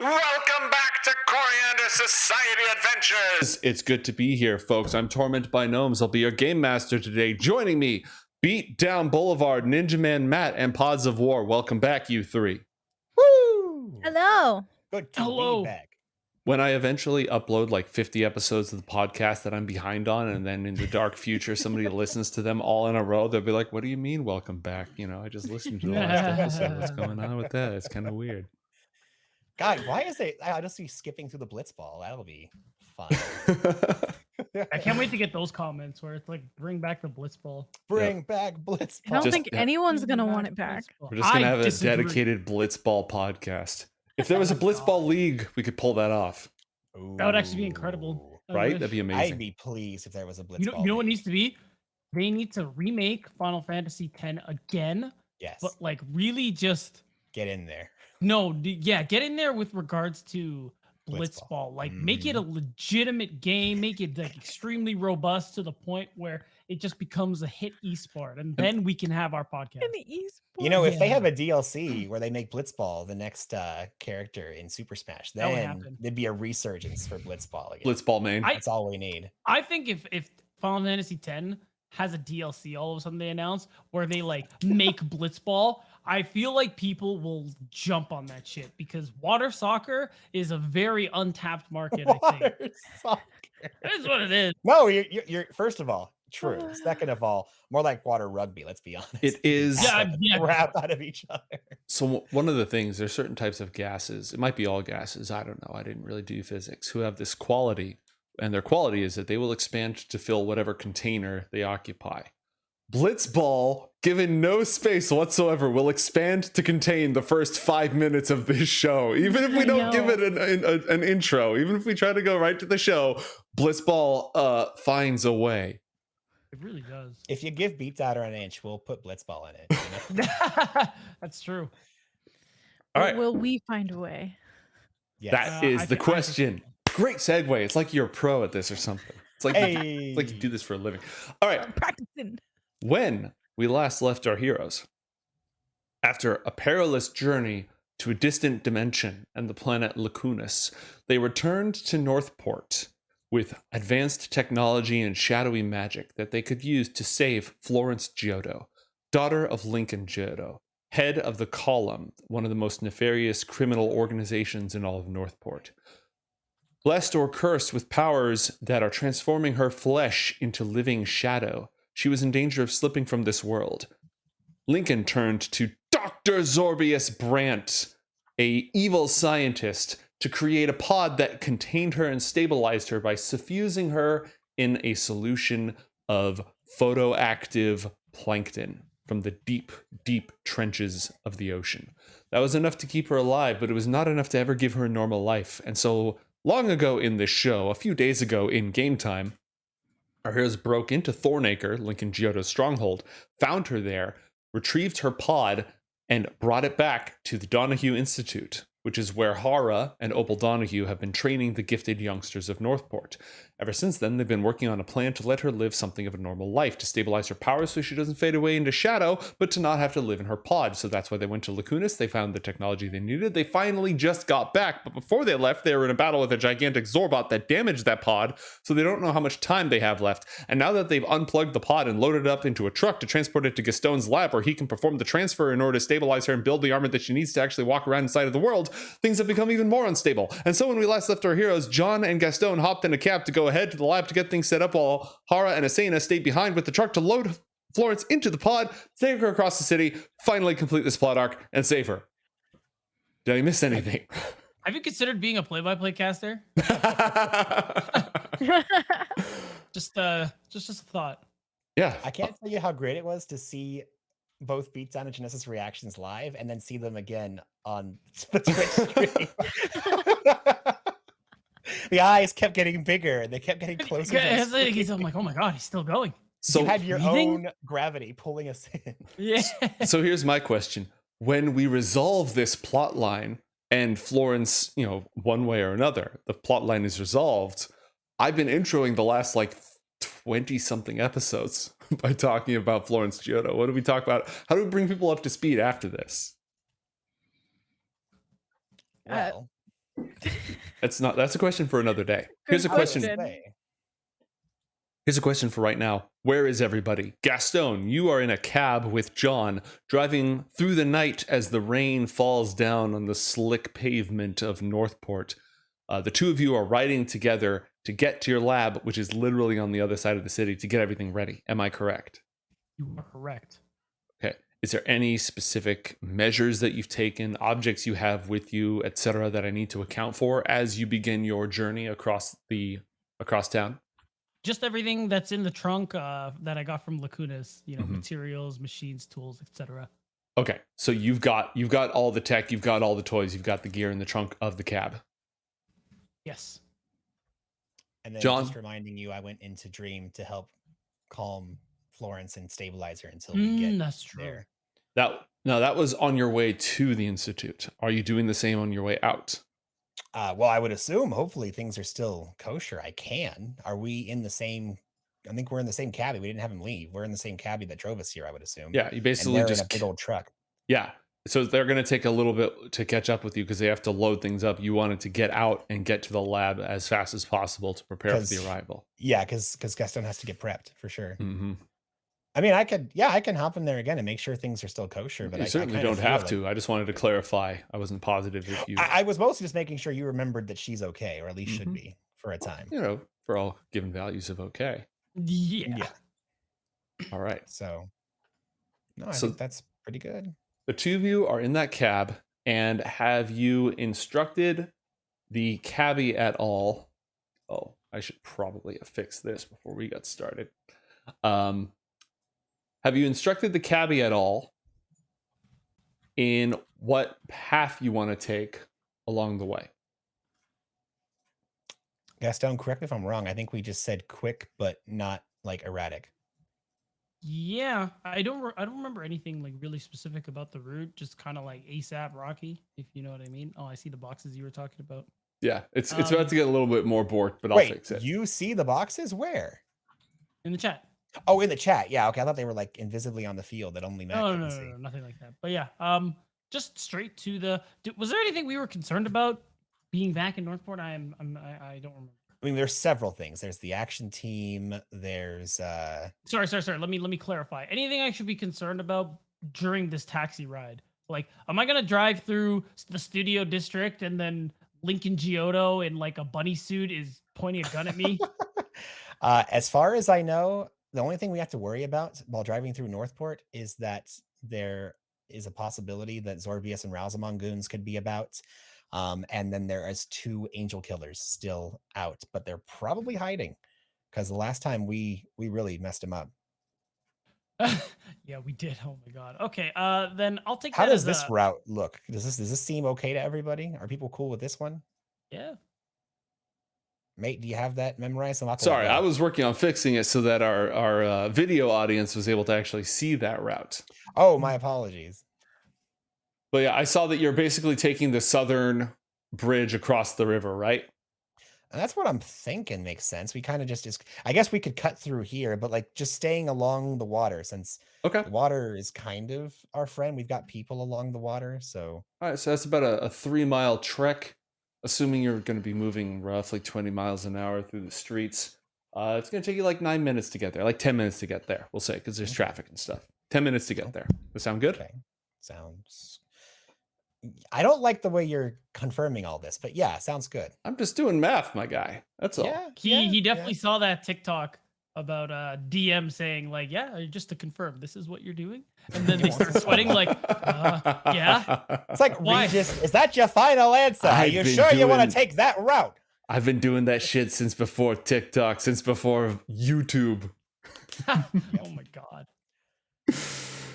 Welcome back to Coriander Society Adventures! It's good to be here, folks. I'm Torment by Gnomes. I'll be your game master today. Joining me, Beat Down Boulevard, Ninja Man Matt, and Pods of War. Welcome back, you three. Woo! Hello. Good to be back. When I eventually upload like 50 episodes of the podcast that I'm behind on, and then in the dark future somebody listens to them all in a row, they'll be like, what do you mean welcome back? You know, I just listened to the last episode. What's going on with that? It's kind of weird. God, why is it? I just see skipping through the Blitzball. That'll be fun. I can't wait to get those comments where it's like, bring back the Blitzball. Bring back Blitzball. I don't think anyone's going to want it back. We're just going to have a dedicated Blitzball podcast. If there was a Blitzball league, we could pull that off. Ooh. That would actually be incredible. Right? That'd be amazing. I'd be pleased if there was a Blitzball. You know what needs to be? They need to remake Final Fantasy X again. Yes. But like really just get in there. No, yeah, get in there with regards to Blitzball. Like make it a legitimate game, make it like extremely robust to the point where it just becomes a hit esport, and then we can have our podcast. You know, if they have a DLC where they make Blitzball the next character in Super Smash, then there'd be a resurgence for Blitzball again. Blitzball main. That's all we need. I think if Final Fantasy X has a DLC all of a sudden they announce where they like make Blitzball, I feel like people will jump on that shit because water soccer is a very untapped market. I think soccer. That's what it is. No, you're first of all true. Second of all, more like water rugby. Let's be honest. It is. Crap out of each other. So one of the things, there's certain types of gases. It might be all gases. I don't know. I didn't really do physics. Who have this quality, and their quality is that they will expand to fill whatever container they occupy. Blitzball, given no space whatsoever, will expand to contain the first 5 minutes of this show. Even if we don't give it an intro, even if we try to go right to the show, Blitzball finds a way. It really does. If you give Beatdowner an inch, we'll put Blitzball in it. You know? That's true. All right. Will we find a way? Yes. That is the question. Great segue. It's like you're a pro at this or something. It's like, it's like you do this for a living. All right. I'm practicing. When we last left our heroes, after a perilous journey to a distant dimension and the planet Lacunus, they returned to Northport with advanced technology and shadowy magic that they could use to save Florence Giotto, daughter of Lincoln Giotto, head of the Column, one of the most nefarious criminal organizations in all of Northport. Blessed or cursed with powers that are transforming her flesh into living shadow, she was in danger of slipping from this world. Lincoln turned to Dr. Zorbius Brandt, a evil scientist, to create a pod that contained her and stabilized her by suffusing her in a solution of photoactive plankton from the deep, deep trenches of the ocean. That was enough to keep her alive, but it was not enough to ever give her a normal life. And so, long ago in this show, a few days ago in game time, our heroes broke into Thornacre, Lincoln Giotto's stronghold, found her there, retrieved her pod, and brought it back to the Donahue Institute, which is where Hara and Opal Donahue have been training the gifted youngsters of Northport. Ever since then, they've been working on a plan to let her live something of a normal life, to stabilize her powers so she doesn't fade away into shadow, but to not have to live in her pod. So that's why they went to Lacunus. They found the technology they needed. They finally just got back, but before they left, they were in a battle with a gigantic Zorbot that damaged that pod, so they don't know how much time they have left. And now that they've unplugged the pod and loaded it up into a truck to transport it to Gastone's lab, where he can perform the transfer in order to stabilize her and build the armor that she needs to actually walk around inside of the world, things have become even more unstable. And so when we last left our heroes, John and Gastone hopped in a cab to go ahead to the lab to get things set up, while Hara and Asena stayed behind with the truck to load Florence into the pod, take her across the city, finally complete this plot arc, and save her. Did I miss anything? Have you considered being a play-by-play caster? Just a thought. Yeah. I can't tell you how great it was to see both Beatdown and Genesis reactions live and then see them again on the Twitch stream. The eyes kept getting bigger and they kept getting closer. I'm like, oh my god, he's still going. So you had your own gravity pulling us in. Yeah. So here's my question. When we resolve this plot line and Florence, you know, one way or another, the plot line is resolved, I've been introing the last like 20 something episodes by talking about Florence Giotto. What do we talk about? How do we bring people up to speed after this? Well, That's a question for another day. Here's a Good question. question. Here's a question for right now. Where is everybody? Gastone, you are in a cab with John, driving through the night as the rain falls down on the slick pavement of Northport. The two of you are riding together to get to your lab, which is literally on the other side of the city, to get everything ready. Am I correct? You are correct. Okay. Is there any specific measures that you've taken, objects you have with you, etc., that I need to account for as you begin your journey across town? Just everything that's in the trunk that I got from Lacunas, Mhm. materials, machines, tools, etc. Okay, so you've got all the tech, you've got all the toys, you've got the gear in the trunk of the cab. Yes. And then John? just reminding you, I went into Dream to help calm Florence and stabilize her until we get That's true. there. That was on your way to the Institute. Are you doing the same on your way out? Well, I would assume, hopefully, things are still kosher. I can. Are we in the same? I think we're in the same cabbie. We didn't have him leave. We're in the same cabbie that drove us here, I would assume. Yeah, you And basically they're just in a big old truck. Yeah. So they're going to take a little bit to catch up with you because they have to load things up. You wanted to get out and get to the lab as fast as possible to prepare for the arrival. Yeah, because Gastone has to get prepped for sure. Mm-hmm. I mean, I can hop in there again and make sure things are still kosher. But You certainly don't have to. I just wanted to clarify. I wasn't positive if you. I was mostly just making sure you remembered that she's okay, or at least should Mhm. be for a time. For all given values of okay. Yeah. All right. So, no, I So- think that's pretty good. The two of you are in that cab, and have you instructed the cabbie at all? Oh, I should probably have fixed this before we got started. Have you instructed the cabbie at all in what path you want to take along the way? Gastone, correct me if I'm wrong. I think we just said quick, but not like erratic. Yeah, I don't remember anything like really specific about the route. Just kind of like ASAP Rocky, if you know what I mean. Oh, I see the boxes you were talking about Yeah, it's about to get a little bit more bored, but I'll Wait, fix it. you see the boxes? Where? in the chat. Oh, in the chat. Yeah, okay. I thought they were like invisibly on the field that only Matt No, couldn't no, see. no, nothing like that. But yeah, just straight to the. Was there anything we were concerned about being back in Northport? I don't remember. I mean, there's several things. There's the action team. There's Sorry. Let me clarify. Anything I should be concerned about during this taxi ride? Like, am I gonna drive through the studio district and then Lincoln Giotto in like a bunny suit is pointing a gun at me? as far as I know, the only thing we have to worry about while driving through Northport is that there is a possibility that Zorbius and Rousumon goons could be about. And then there is 2 angel killers still out, but they're probably hiding because the last time we really messed them up. Yeah, we did. Oh my god. Okay. Then I'll take. How that does as this a- route look? Does this seem okay to everybody? Are people cool with this one? Yeah. Mate, do you have that memorized? I'm not gonna Sorry, lie. I was working on fixing it so that our video audience was able to actually see that route. Oh, my apologies. But yeah, I saw that you're basically taking the southern bridge across the river, right? And that's what I'm thinking makes sense. We kind of just I guess we could cut through here, but like just staying along the water since Okay. the water is kind of our friend. We've got people along the water, so All right, so that's about a 3-mile trek, assuming you're going to be moving roughly 20 miles an hour through the streets. It's going to take you like 9 minutes to get there, like 10 minutes to get there, we'll say, because there's traffic and stuff. 10 minutes to get there. Does that sound good? okay. Sounds I don't like the way you're confirming all this, but yeah, sounds good. I'm just doing math, my guy. That's all. Yeah, He definitely saw that TikTok about DM saying like, yeah, just to confirm, this is what you're doing, and then they start sweating like, yeah. It's like Why? Regis, is that your final answer? Are I've you been sure you want doing- to take that route? I've been doing that shit since before TikTok, since before YouTube. Oh my god.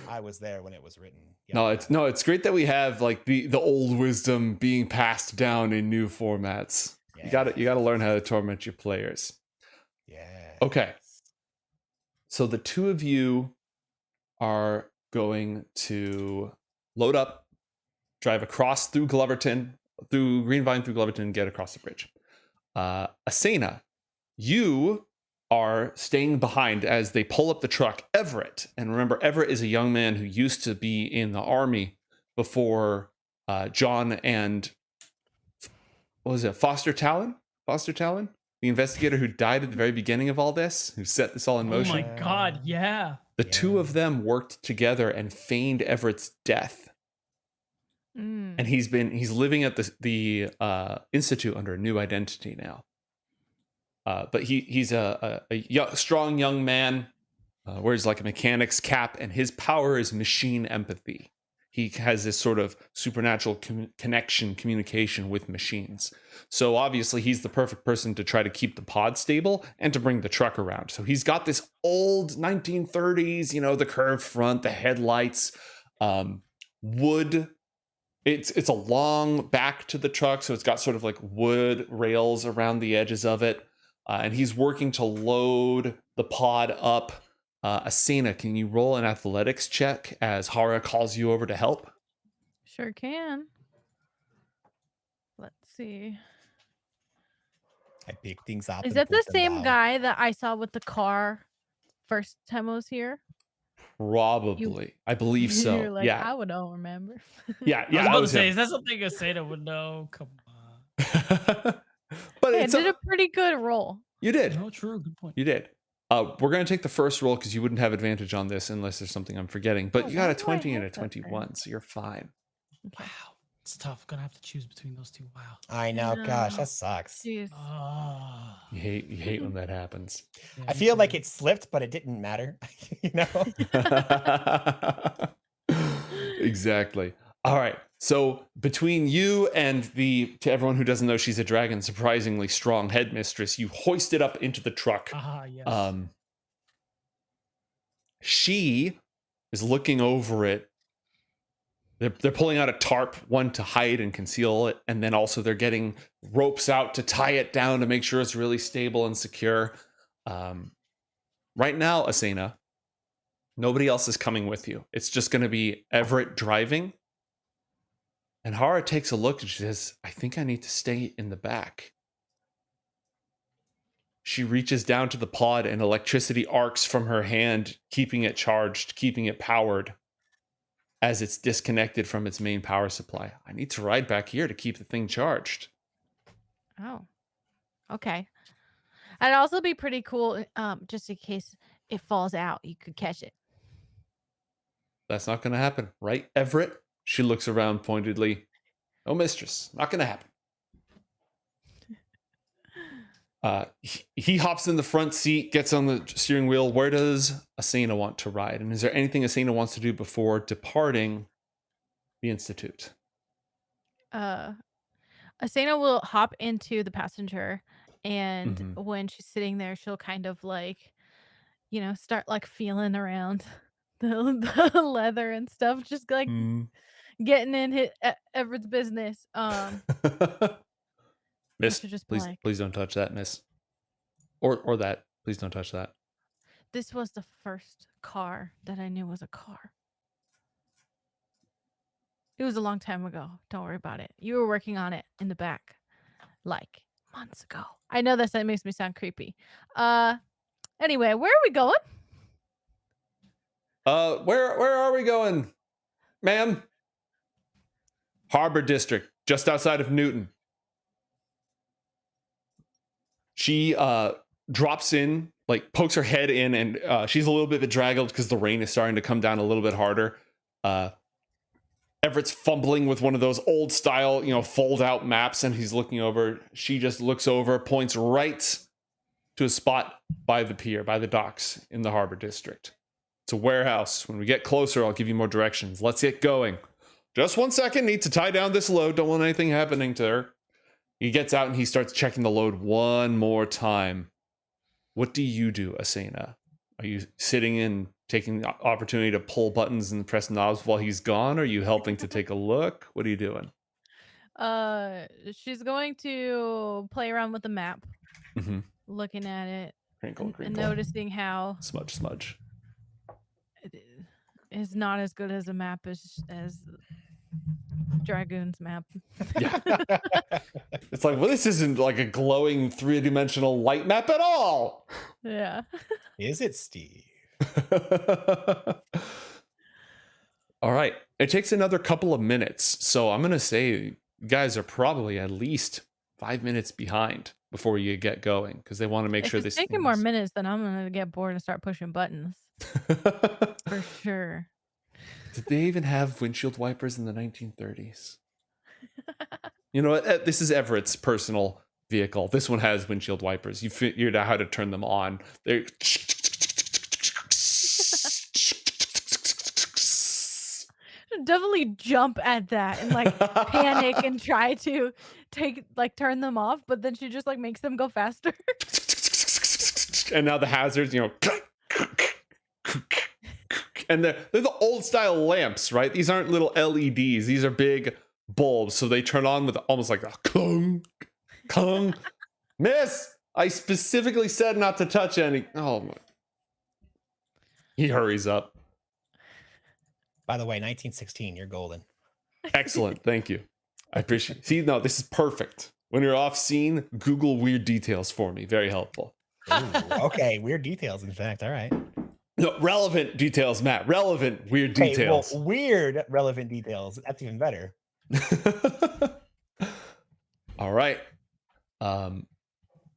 I was there when it was written. No, it's great that we have like the old wisdom being passed down in new formats. You got to learn how to torment your players. Yeah. Okay. So the two of you are going to load up, drive across through Gloverton, through Greenvine, through Gloverton, and get across the bridge. Asena, you are staying behind as they pull up the truck. Everett, and remember, Everett is a young man who used to be in the army before John and what was it? Foster Talon, the investigator who died at the very beginning of all this, who set this all in Oh motion. my god, yeah. The two of them worked together and feigned Everett's death. Mm. And he's living at the institute under a new identity now. But he's a strong young man, wears like a mechanic's cap, and his power is machine empathy. He has this sort of supernatural communication with machines. So obviously he's the perfect person to try to keep the pod stable and to bring the truck around. So he's got this old 1930s, the curved front, the headlights, wood. It's a long back to the truck, so it's got sort of like wood rails around the edges of it. And he's working to load the pod up. Asena, can you roll an athletics check as Hara calls you over to help? Sure can. Let's see. I pick things up. Is and that the put them same down. guy that I saw with the car first time I was here? Probably. I believe so. You're like, yeah. I would don't remember. Yeah. I was That about to was say, him. is that something Asena would know? Come on. But Hey, I it's did a pretty good roll. you did. No, true. Good point. You did. We're going to take the first roll because you wouldn't have advantage on this unless there's something I'm forgetting. But Oh, you got why a do I 20 and a have that 21, then? so you're fine. Okay. Wow. It's tough. Gonna have to choose between those two. Wow. I know. Gosh, No. that sucks. Jeez. Ah. You hate when that happens. Yeah, I me feel like too. it slipped, but it didn't matter. you know. Exactly. All right. So between you and to everyone who doesn't know, she's a dragon, surprisingly strong headmistress, you hoist it up into the truck. Ah, yes. She is looking over it. They're pulling out a tarp, one to hide and conceal it, and then also they're getting ropes out to tie it down to make sure it's really stable and secure. Right now, Asena, nobody else is coming with you. It's just going to be Everett driving. And Hara takes a look and she says, I think I need to stay in the back. She reaches down to the pod and electricity arcs from her hand, keeping it charged, keeping it powered as it's disconnected from its main power supply. I need to ride back here to keep the thing charged. Oh. Okay. It'd also be pretty cool, just in case it falls out, you could catch it. That's not going to happen, right, Everett? She looks around pointedly. Oh, mistress, not going to happen. He hops in the front seat, gets on the steering wheel. Where does Asena want to ride? And is there anything Asena wants to do before departing the Institute? Asena will hop into the passenger, and Mhm. when she's sitting there, she'll kind of like, start like feeling around the leather and stuff, just like getting in Everett's business. Miss, should just be like- please don't touch that, miss. Or that. Please don't touch that. This was the first car that I knew was a car. It was a long time ago. Don't worry about it. You were working on it in the back like months ago. I know that makes me sound creepy. Anyway, where are we going? Where are we going, ma'am? Harbor District, just outside of Newton. She drops in, like pokes her head in, and she's a little bit bedraggled because the rain is starting to come down a little bit harder. Everett's fumbling with one of those old style, fold out maps, and he's looking over. She just looks over, points right to a spot by the pier, by the docks in the Harbor District. It's a warehouse. When we get closer, I'll give you more directions. Let's get going. Just 1 second. Need to tie down this load. Don't want anything happening to her. He gets out and he starts checking the load one more time. What do you do, Asena? Are you sitting and taking the opportunity to pull buttons and press knobs while he's gone? Are you helping to take a look? What are you doing? She's going to play around with the map, Mm-hmm. looking at it, Crinkle, and crinkle. noticing how Smudge. it is not as good as a map as Dragoon's map. Yeah. It's like, well, this isn't like a glowing three-dimensional light map at all. Yeah. Is it, Steve? All right. It takes another couple of minutes. So I'm going to say you guys are probably at least 5 minutes behind before you get going because they want to make If sure it's this taking thing more is- minutes, then I'm gonna get bored and start pushing buttons for sure. Did they even have windshield wipers in the 1930s? You know what? This is Everett's personal vehicle. This one has windshield wipers. You figured out how to turn them on. They're Definitely jump at that and like panic and try to turn them off, but then she just like makes them go faster. And now the hazards, you know, and they're the old style lamps, right? These aren't little LEDs. These are big bulbs, so they turn on with almost like a clunk, clunk. Miss, I specifically said not to touch any. Oh my. He hurries up. By the way, 1916, you're golden. Excellent, thank you. I appreciate. See, no, this is perfect. When you're off scene, Google weird details for me. Very helpful. Ooh, okay, weird details. In fact, all right. No, relevant details, Matt. Relevant weird Okay, details. well, weird relevant details. That's even better. All right.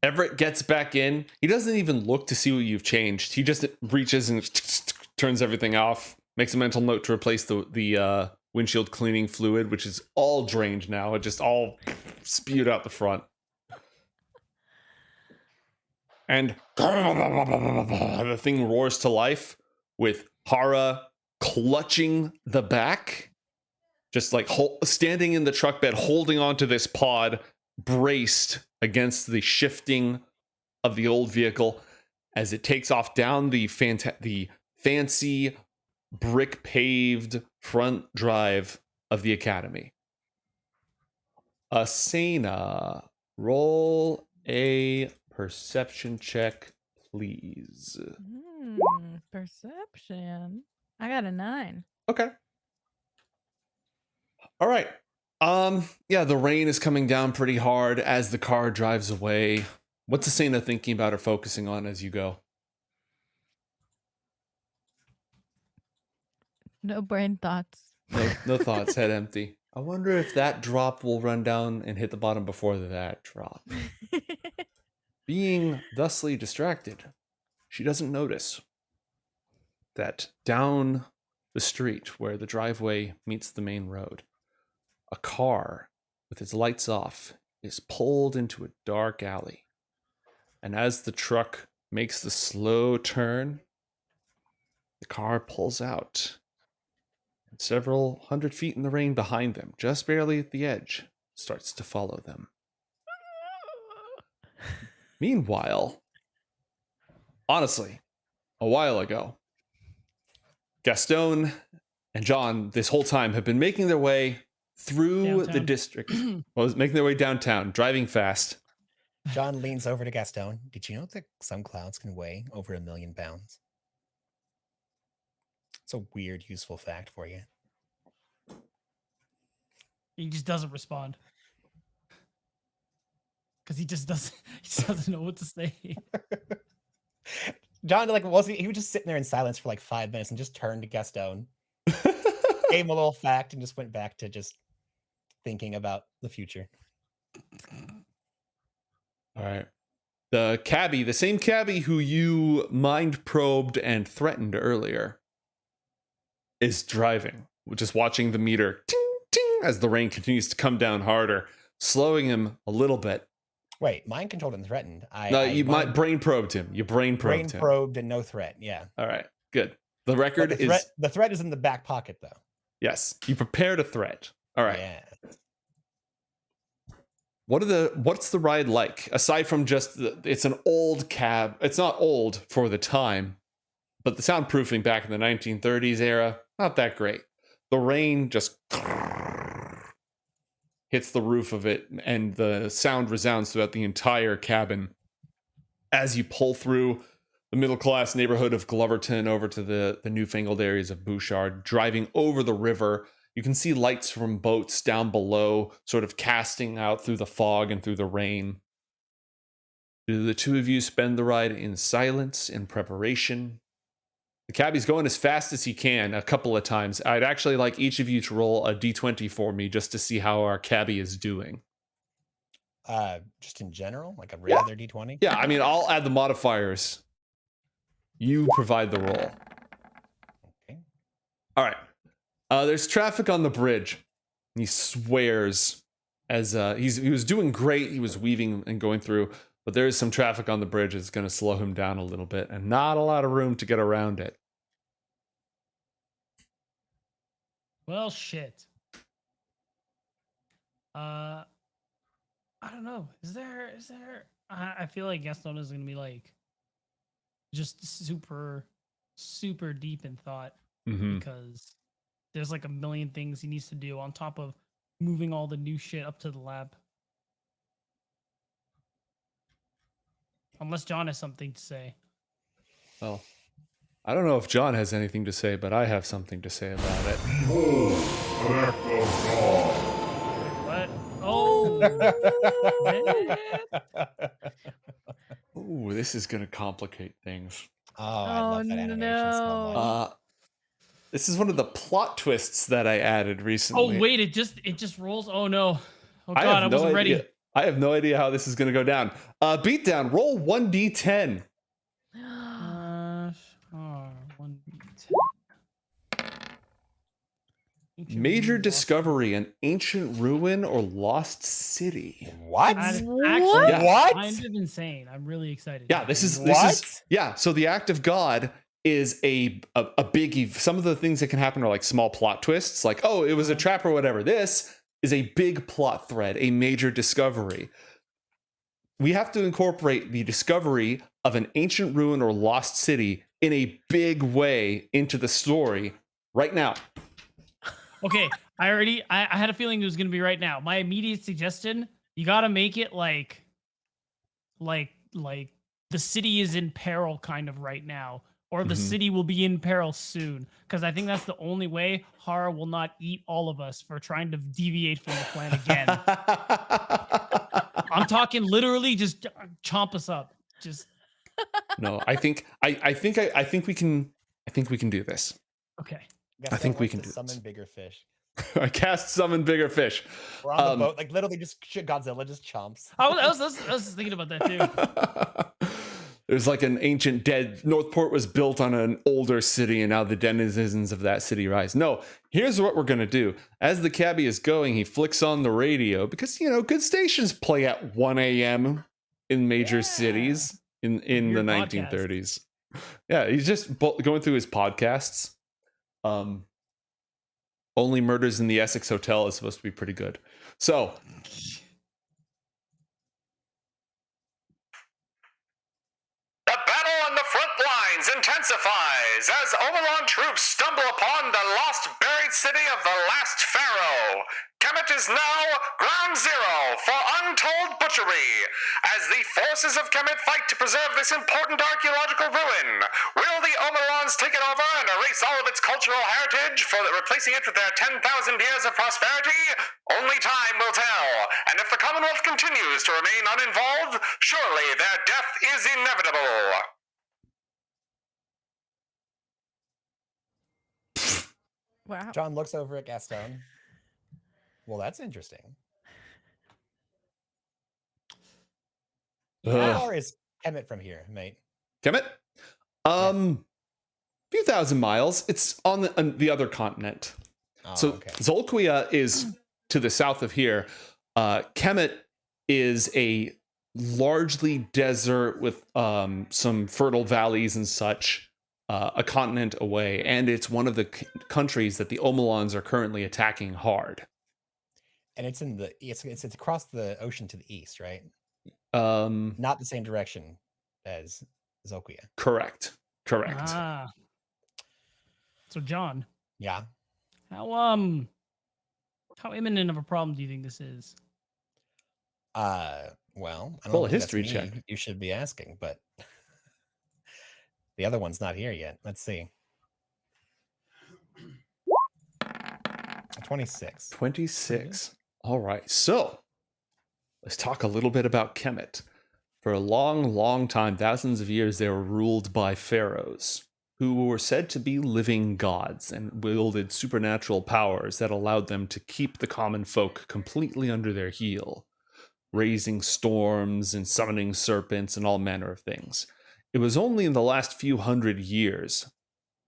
Everett gets back in. He doesn't even look to see what you've changed. He just reaches and turns everything off. Makes a mental note to replace the windshield cleaning fluid, which is all drained now. It just all spewed out the front. And the thing roars to life with Hara clutching the back, just like standing in the truck bed, holding onto this pod, braced against the shifting of the old vehicle as it takes off down the fancy brick paved front drive of the academy. Asena, roll a perception check, please. Perception. I got a 9. Okay. All right. Yeah, the rain is coming down pretty hard as the car drives away. What's Asena thinking about or focusing on as you go? No brain thoughts. No thoughts, head empty. I wonder if that drop will run down and hit the bottom before that drop. Being thusly distracted, she doesn't notice that down the street where the driveway meets the main road, a car with its lights off is pulled into a dark alley. And as the truck makes the slow turn, the car pulls out. And several hundred feet in the rain behind them, just barely at the edge, starts to follow them. Meanwhile, honestly, a while ago, Gastone and John this whole time have been making their way through the Downtown. district. Well, making their way downtown, driving fast. John leans over to Gastone. Did you know that some clouds can weigh over 1 million pounds? It's a weird, useful fact for you. He just doesn't respond. Because he just doesn't know what to say. John, like, he was just sitting there in silence for like 5 minutes and just turned to Gastone, gave him a little fact, and just went back to just thinking about the future. All right. The cabbie, the same cabbie who you mind probed and threatened earlier, is driving, just watching the meter ting, ting, as the rain continues to come down harder, slowing him a little bit. Wait, mind controlled and threatened. You might brain probed him. You brain probed him. Probed and no threat. Yeah. All right, good. The record The threat is in the back pocket, though. Yes, you prepared a threat. All right. Yeah. What's the ride like aside from just it's an old cab? It's not old for the time, but the soundproofing back in the 1930s era, not that great. The rain just hits the roof of it, and the sound resounds throughout the entire cabin as you pull through the middle-class neighborhood of Gloverton over to the newfangled areas of Bouchard, driving over the river. You can see lights from boats down below, sort of casting out through the fog and through the rain. Do the two of you spend the ride in silence, in preparation? The cabbie's going as fast as he can a couple of times. I'd actually like each of you to roll a d20 for me just to see how our cabbie is doing. Just in general, like a regular D20. Yeah, I mean, I'll add the modifiers. You provide the roll. Okay. All right. There's traffic on the bridge. He swears as he was doing great. He was weaving and going through, but there is some traffic on the bridge. It's going to slow him down a little bit, and not a lot of room to get around it. Well, shit. I don't know. Is there? I feel like Gastone is gonna be like just super deep in thought because there's like a million things he needs to do on top of moving all the new shit up to the lab. Unless John has something to say. Well, I don't know if John has anything to say, but I have something to say about it. Behold, an act of God. What? Oh. Ooh, this is going to complicate things. Oh, I love that animation so much. This is one of the plot twists that I added recently. Oh wait, it just rolls. Oh no. Oh I god, have I wasn't ready. I have no idea how this is going to go down. Beatdown, roll 1d10. 1d10. Major discovery, an ancient ruin or lost city. What? That is What? actually What? kind of insane. I'm really excited. Yeah, this is What? yeah. So the act of God is a big. Some of the things that can happen are like small plot twists, like oh, it was a trap or whatever. This is a big plot thread, a major discovery. We have to incorporate the discovery of an ancient ruin or lost city in a big way into the story right now. Okay, I had a feeling it was gonna be right now. My immediate suggestion: you gotta make it like the city is in peril, kind of right now, or the city will be in peril soon. Because I think that's the only way horror will not eat all of us for trying to deviate from the plan again. I'm talking literally, just chomp us up. Just No, I think we can do this. okay. Guess I think what we wants can to do summon this. bigger fish. I cast summon bigger fish. We're on the boat, like literally just Godzilla just chomps. I was thinking about that too. There's like an ancient dead. Northport was built on an older city, and now the denizens of that city rise. No, here's what we're gonna do. As the cabbie is going, he flicks on the radio because good stations play at 1 a.m. in major cities in the Weird 1930s. Yeah, he's just going through his podcasts. Only Murders in the Essex Hotel is supposed to be pretty good. So The battle on the front lines intensifies as Omeron troops stumble upon the lost buried city of the last pharaoh. Kemet is now ground zero for untold butchery. As the forces of Kemet fight to preserve this important archaeological ruin, will the Omerons take it over and erase all of its cultural heritage, replacing it with their 10,000 years of prosperity? Only time will tell. And if the Commonwealth continues to remain uninvolved, surely their death is inevitable. Wow. John looks over at Gastone. Well, that's interesting. How far is Kemet from here, mate? Kemet? Few thousand miles. It's on the other continent. Oh, So okay. Zolquia is to the south of here. Kemet is a largely desert with some fertile valleys and such, a continent away, and it's one of the countries that the Omelons are currently attacking hard. And it's in the it's across the ocean to the east, right? Um, Not the same direction as Zolquia. correct. Ah. So John, Yeah. how imminent of a problem do you think this is? Well, I Roll a don't think that's history me check. You should be asking, but the other one's not here yet. Let's see. 26. 26. All right. So let's talk a little bit about Kemet. For a long, long time, thousands of years, they were ruled by pharaohs who were said to be living gods and wielded supernatural powers that allowed them to keep the common folk completely under their heel. raising storms and summoning serpents and all manner of things. It was only in the last few hundred years.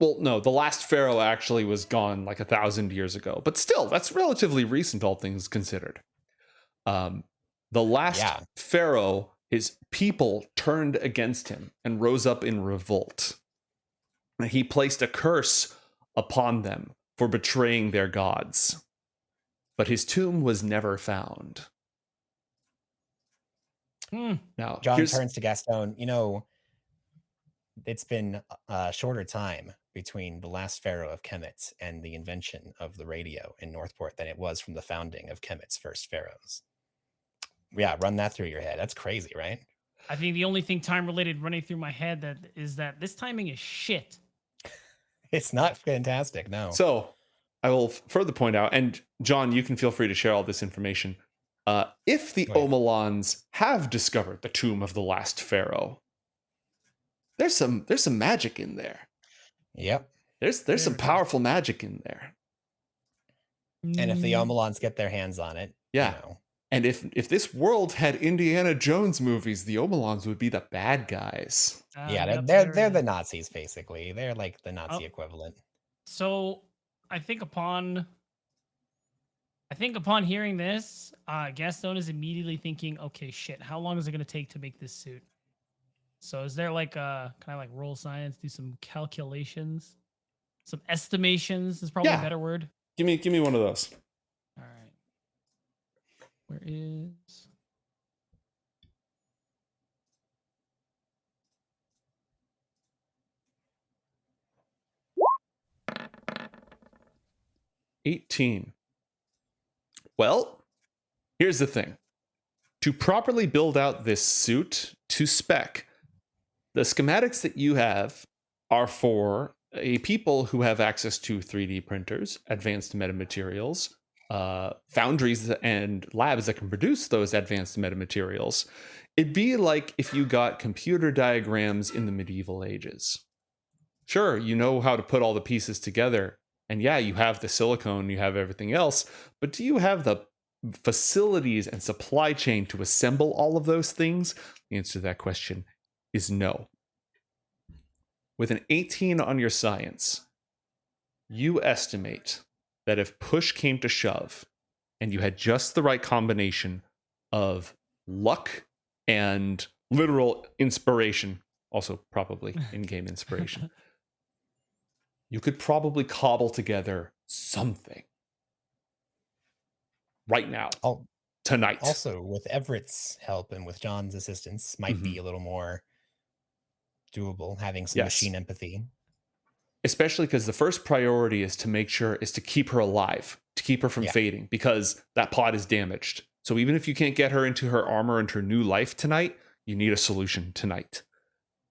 Well, no, the last pharaoh actually was gone like 1,000 years ago, but still, that's relatively recent, all things considered. The last pharaoh, his people turned against him and rose up in revolt. And he placed a curse upon them for betraying their gods. But his tomb was never found. Now, John turns to Gastone. You know, it's been a shorter time between the last pharaoh of Kemet and the invention of the radio in Northport than it was from the founding of Kemet's first pharaohs. Yeah, run that through your head. That's crazy, right? I think the only thing time-related running through my head is that this timing is shit. It's not fantastic, no. So, I will further point out, and John, you can feel free to share all this information. If the Omelons have discovered the tomb of the last pharaoh, there's some magic in there. Yep. There's some powerful magic in there. And if the Omelons get their hands on it, yeah. You know. And if this world had Indiana Jones movies, the Omelons would be the bad guys. Yeah, they're the Nazis, basically. They're like the Nazi equivalent. So I think upon hearing this, Gastone is immediately thinking, okay, shit, how long is it going to take to make this suit? So is there like can I like roll science, do some calculations, some estimations is probably a better word. Give me one of those. All right. Where is 18. Well, here's the thing. To properly build out this suit to spec, the schematics that you have are for a people who have access to 3D printers, advanced metamaterials, foundries and labs that can produce those advanced metamaterials. It'd be like if you got computer diagrams in the medieval ages. Sure, you know how to put all the pieces together, and yeah, you have the silicone, you have everything else, but do you have the facilities and supply chain to assemble all of those things? The answer to that question is no. With an 18 on your science, you estimate that if push came to shove and you had just the right combination of luck and literal inspiration, also probably in-game inspiration, you could probably cobble together something right now, tonight. Also, with Everett's help and with John's assistance, might be a little more doable, having some machine empathy. Especially because the first priority is to keep her alive, to keep her from fading, because that pod is damaged. So even if you can't get her into her armor and her new life tonight, you need a solution tonight.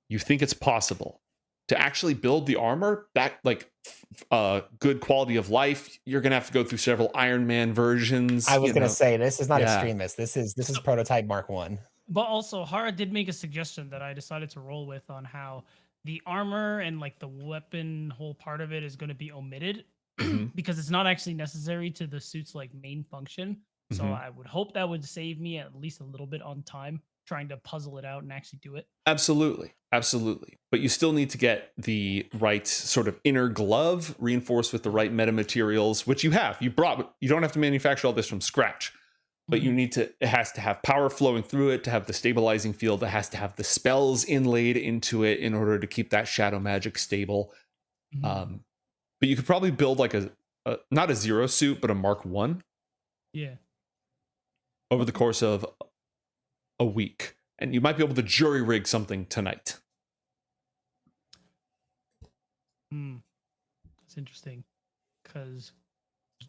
You think it's possible to actually build the armor back, like good quality of life? You're gonna have to go through several Iron Man versions. I was gonna say, this is not extremist. This is prototype Mark 1. But also, Hara did make a suggestion that I decided to roll with on how the armor and like the weapon whole part of it is going to be omitted because it's not actually necessary to the suit's like main function. So I would hope that would save me at least a little bit on time trying to puzzle it out and actually do it. Absolutely. But you still need to get the right sort of inner glove reinforced with the right metamaterials, which you have. You don't have to manufacture all this from scratch. But it has to have power flowing through it to have the stabilizing field. It has to have the spells inlaid into it in order to keep that shadow magic stable. But you could probably build like not a zero suit, but a Mark 1. Yeah. Over the course of a week. And you might be able to jury rig something tonight. That's interesting. Because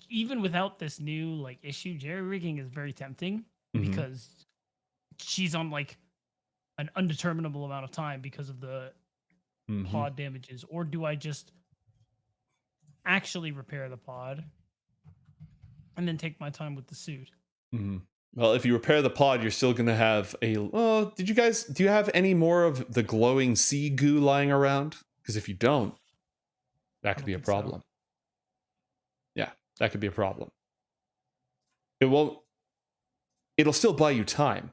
even without this new like issue, jerry rigging is very tempting because she's on like an undeterminable amount of time because of the pod damages. Or do I just actually repair the pod and then take my time with the suit? Well, if you repair the pod, you're still going to have do you have any more of the glowing sea goo lying around? Because if you don't, that could be a problem. So. Yeah, that could be a problem. It won't. it'll still buy you time.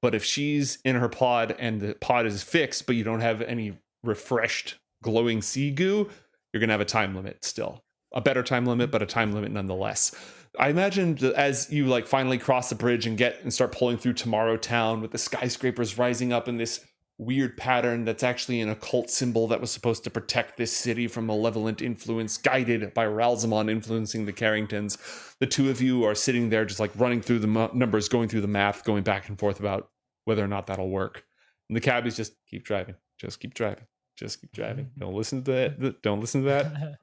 But if she's in her pod and the pod is fixed, but you don't have any refreshed glowing sea goo, you're going to have a time limit still. A better time limit, but a time limit nonetheless. I imagine that as you like finally cross the bridge and start pulling through Tomorrow Town with the skyscrapers rising up in this weird pattern that's actually an occult symbol that was supposed to protect this city from malevolent influence, guided by Ralzamon influencing the Carringtons. The two of you are sitting there just like running through the numbers, going through the math, going back and forth about whether or not that'll work. And the cabbies just keep driving, just keep driving, just keep driving. Don't listen to that. Don't listen to that.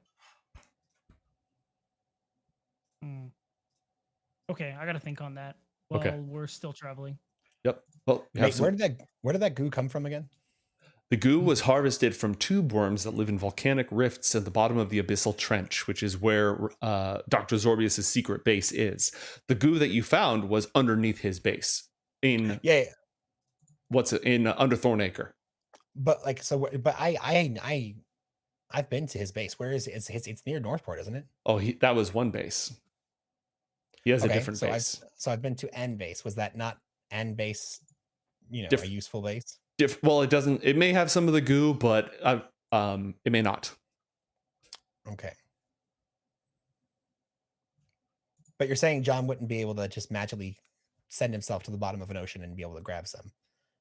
Okay, I gotta think on that while we're still traveling. Yep. Well, Wait, where did that goo come from again? The goo was harvested from tube worms that live in volcanic rifts at the bottom of the Abyssal Trench, which is where Dr. Zorbius' secret base is. The goo that you found was underneath his base in under Thornacre. But like I've been to his base. Where is it? It's near Northport, isn't it? Oh, that was one base. He has a different base. I've been to N base. Was that not N base? A useful base. Well, it doesn't. It may have some of the goo, but it may not. Okay. But you're saying John wouldn't be able to just magically send himself to the bottom of an ocean and be able to grab some?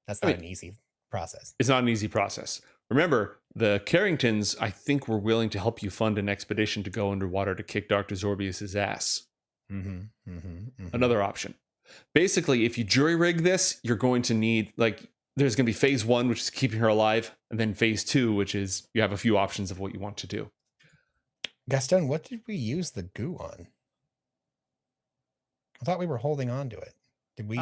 That's not an easy process. It's not an easy process. Remember, the Carringtons, I think, were willing to help you fund an expedition to go underwater to kick Dr. Zorbius' ass. Another option. Basically, if you jury rig this, you're going to need, like, there's going to be phase 1, which is keeping her alive, and then phase 2, which is you have a few options of what you want to do. Gastone, what did we use the goo on? I thought we were holding on to it. Did we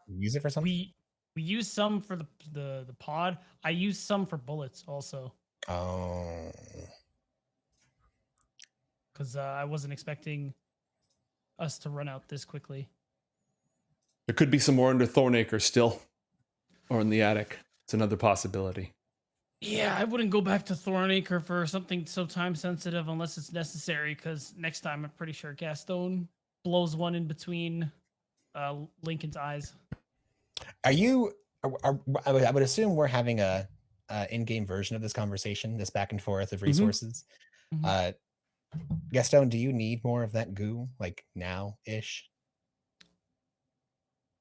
use it for something? We used some for the pod. I used some for bullets also. Oh. Because I wasn't expecting us to run out this quickly. There could be some more under Thornacre still, or in the attic. It's another possibility. Yeah, I wouldn't go back to Thornacre for something so time sensitive unless it's necessary. Because next time, I'm pretty sure Gastone blows one in between Lincoln's eyes. I would assume we're having a in-game version of this conversation, this back and forth of resources. Gastone, do you need more of that goo, like now-ish?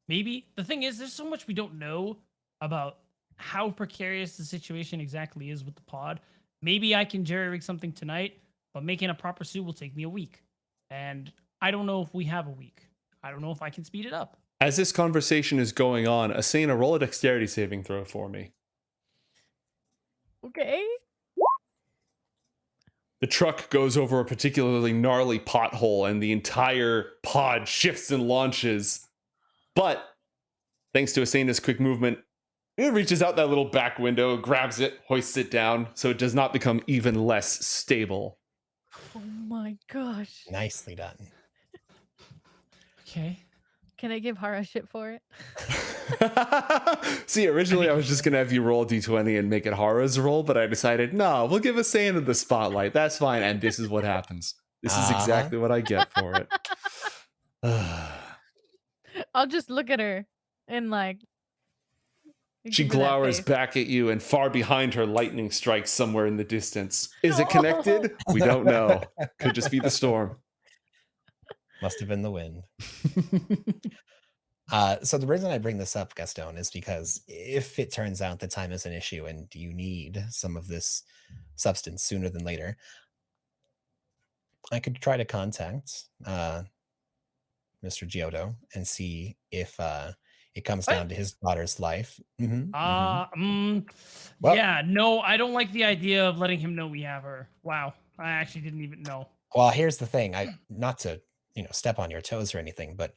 Maybe. The thing is, there's so much we don't know about how precarious the situation exactly is with the pod. Maybe I can jerry-rig something tonight, but making a proper suit will take me a week. And I don't know if we have a week. I don't know if I can speed it up. As this conversation is going on, Asena, roll a dexterity saving throw for me. Okay. The truck goes over a particularly gnarly pothole and the entire pod shifts and launches. But thanks to Asena's quick movement, it reaches out that little back window, grabs it, hoists it down, so it does not become even less stable. Oh my gosh. Nicely done. Okay. Can I give Hara shit for it? See, originally I was just going to have you roll a d20 and make it Hara's roll, but I decided, no, we'll give Asena the spotlight. That's fine. And this is what happens. This is exactly what I get for it. I'll just look at her and like. She glowers back at you, and far behind her, lightning strikes somewhere in the distance. Is it connected? We don't know. Could just be the storm. Must have been the wind. So the reason I bring this up, Gastone, is because if it turns out that time is an issue and you need some of this substance sooner than later, I could try to contact Mr. Giotto and see if it comes down to his daughter's life. Yeah, no, I don't like the idea of letting him know we have her. Wow, I actually didn't even know. Well, here's the thing. Not to step on your toes or anything, but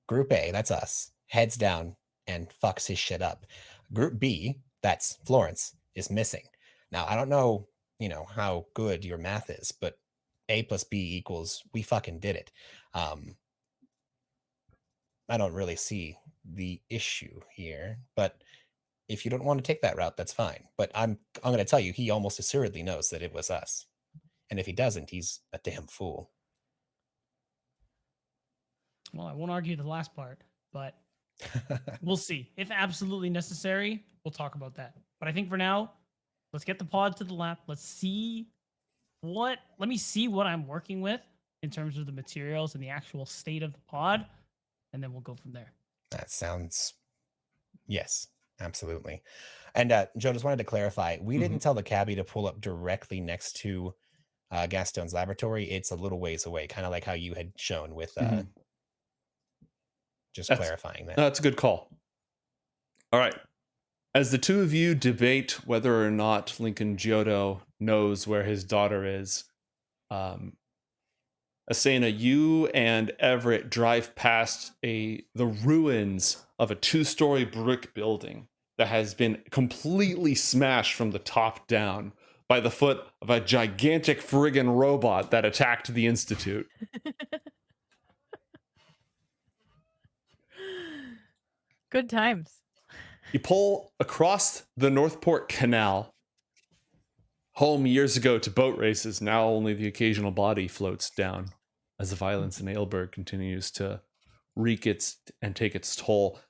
Group A, that's us, heads down and fucks his shit up. Group B, that's Florence, is missing. Now, I don't know, how good your math is, but A plus B equals we fucking did it. I don't really see the issue here, but if you don't want to take that route, that's fine. But I'm going to tell you, he almost assuredly knows that it was us. And if he doesn't, he's a damn fool. Well, I won't argue the last part, but we'll see. If absolutely necessary, we'll talk about that. But I think for now, let's get the pod to the lab. Let me see what I'm working with in terms of the materials and the actual state of the pod, and then we'll go from there. That sounds, yes, absolutely. And Joe, just wanted to clarify, we didn't tell the cabbie to pull up directly next to Gastone's laboratory. It's a little ways away, kind of like how you had shown with just clarifying that. That's a good call. All right. As the two of you debate whether or not Lincoln Giotto knows where his daughter is, Asena, you and Everett drive past the ruins of a 2-story brick building that has been completely smashed from the top down by the foot of a gigantic friggin' robot that attacked the Institute. Good times. You pull across the Northport Canal, home years ago to boat races. Now only the occasional body floats down as the violence in Aylburg continues to wreak and take its toll.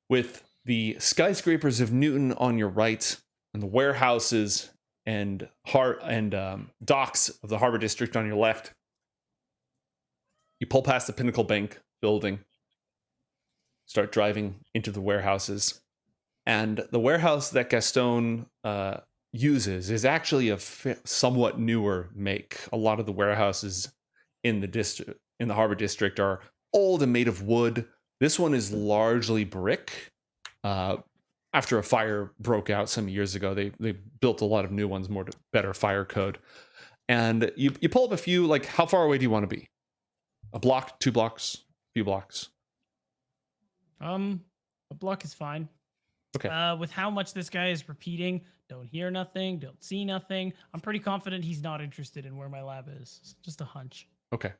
With the skyscrapers of Newton on your right and the warehouses and docks of the Harbor District on your left, you pull past the Pinnacle Bank building, start driving into the warehouses. And the warehouse that Gastone uses is actually a somewhat newer make. A lot of the warehouses in the Harbor District are old and made of wood. This one is largely brick. After a fire broke out some years ago, they built a lot of new ones, better fire code. And you pull up a few, like, how far away do you want to be? A block, 2 blocks, few blocks? A block is fine. Okay. With how much this guy is repeating, don't hear nothing, don't see nothing, I'm pretty confident he's not interested in where my lab is. It's just a hunch. Okay.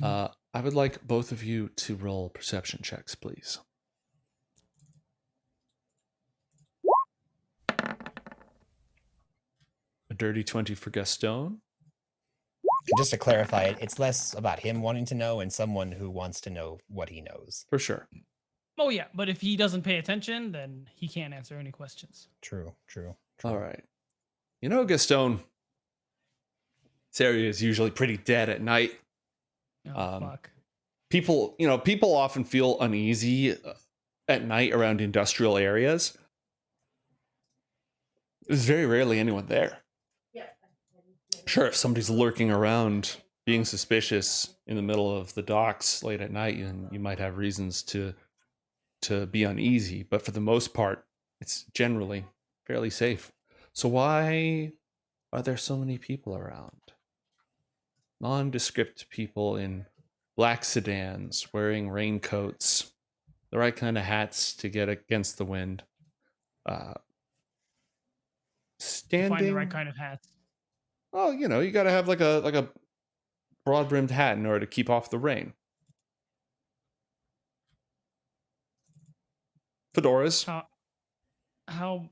I would like both of you to roll perception checks, please. A dirty 20 for Gastone. Just to clarify it, it's less about him wanting to know and someone who wants to know what he knows. For sure. Oh, yeah, but if he doesn't pay attention, then he can't answer any questions. True. All right. You know, Gastone, this area is usually pretty dead at night. Oh, fuck. People often feel uneasy at night around industrial areas. There's very rarely anyone there. Sure, if somebody's lurking around being suspicious in the middle of the docks late at night, and you might have reasons to be uneasy, but for the most part, it's generally fairly safe. So why are there so many people around? Nondescript people in black sedans, wearing raincoats, the right kind of hats to get against the wind. Standing. Find the right kind of hats. Oh, you got to have like a broad-brimmed hat in order to keep off the rain. Fedoras. How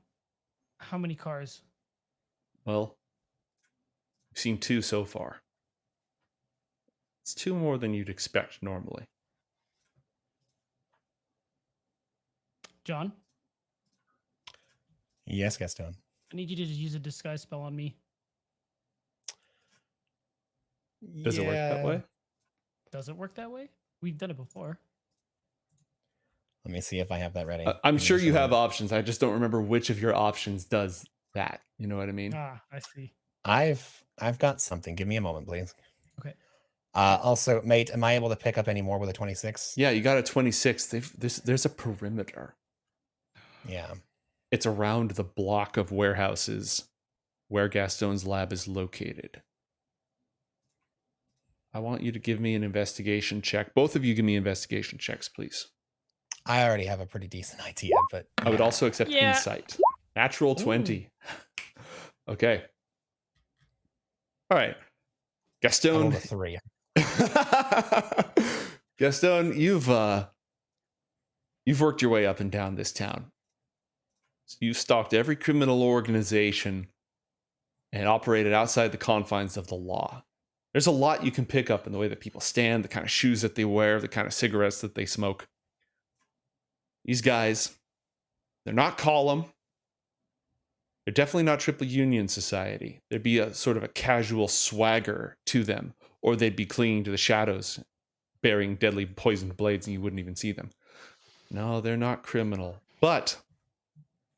many cars? Well, we've seen 2 so far. It's 2 more than you'd expect normally. John? Yes, Gastone. I need you to use a disguise spell on me. Does it work that way? Does it work that way? We've done it before. Let me see if I have that ready. I'm sure you have options. I just don't remember which of your options does that. You know what I mean? Ah, I see. I've got something. Give me a moment, please. Okay. Also, mate, am I able to pick up any more with a 26? Yeah, you got a 26. There's a perimeter. Yeah. It's around the block of warehouses where Gastone's lab is located. I want you to give me an investigation check. Both of you give me investigation checks, please. I already have a pretty decent idea, but I would also accept Yeah. insight. Natural 20. Okay. All right. I Gastone. rolled a 3. Gastone, you've worked your way up and down this town. You've stalked every criminal organization and operated outside the confines of the law. There's a lot you can pick up in the way that people stand, the kind of shoes that they wear, the kind of cigarettes that they smoke. These guys, they're not column. They're definitely not Triple Union Society. There'd be a sort of a casual swagger to them, or they'd be clinging to the shadows, bearing deadly poisoned blades, and you wouldn't even see them. No, they're not criminal. But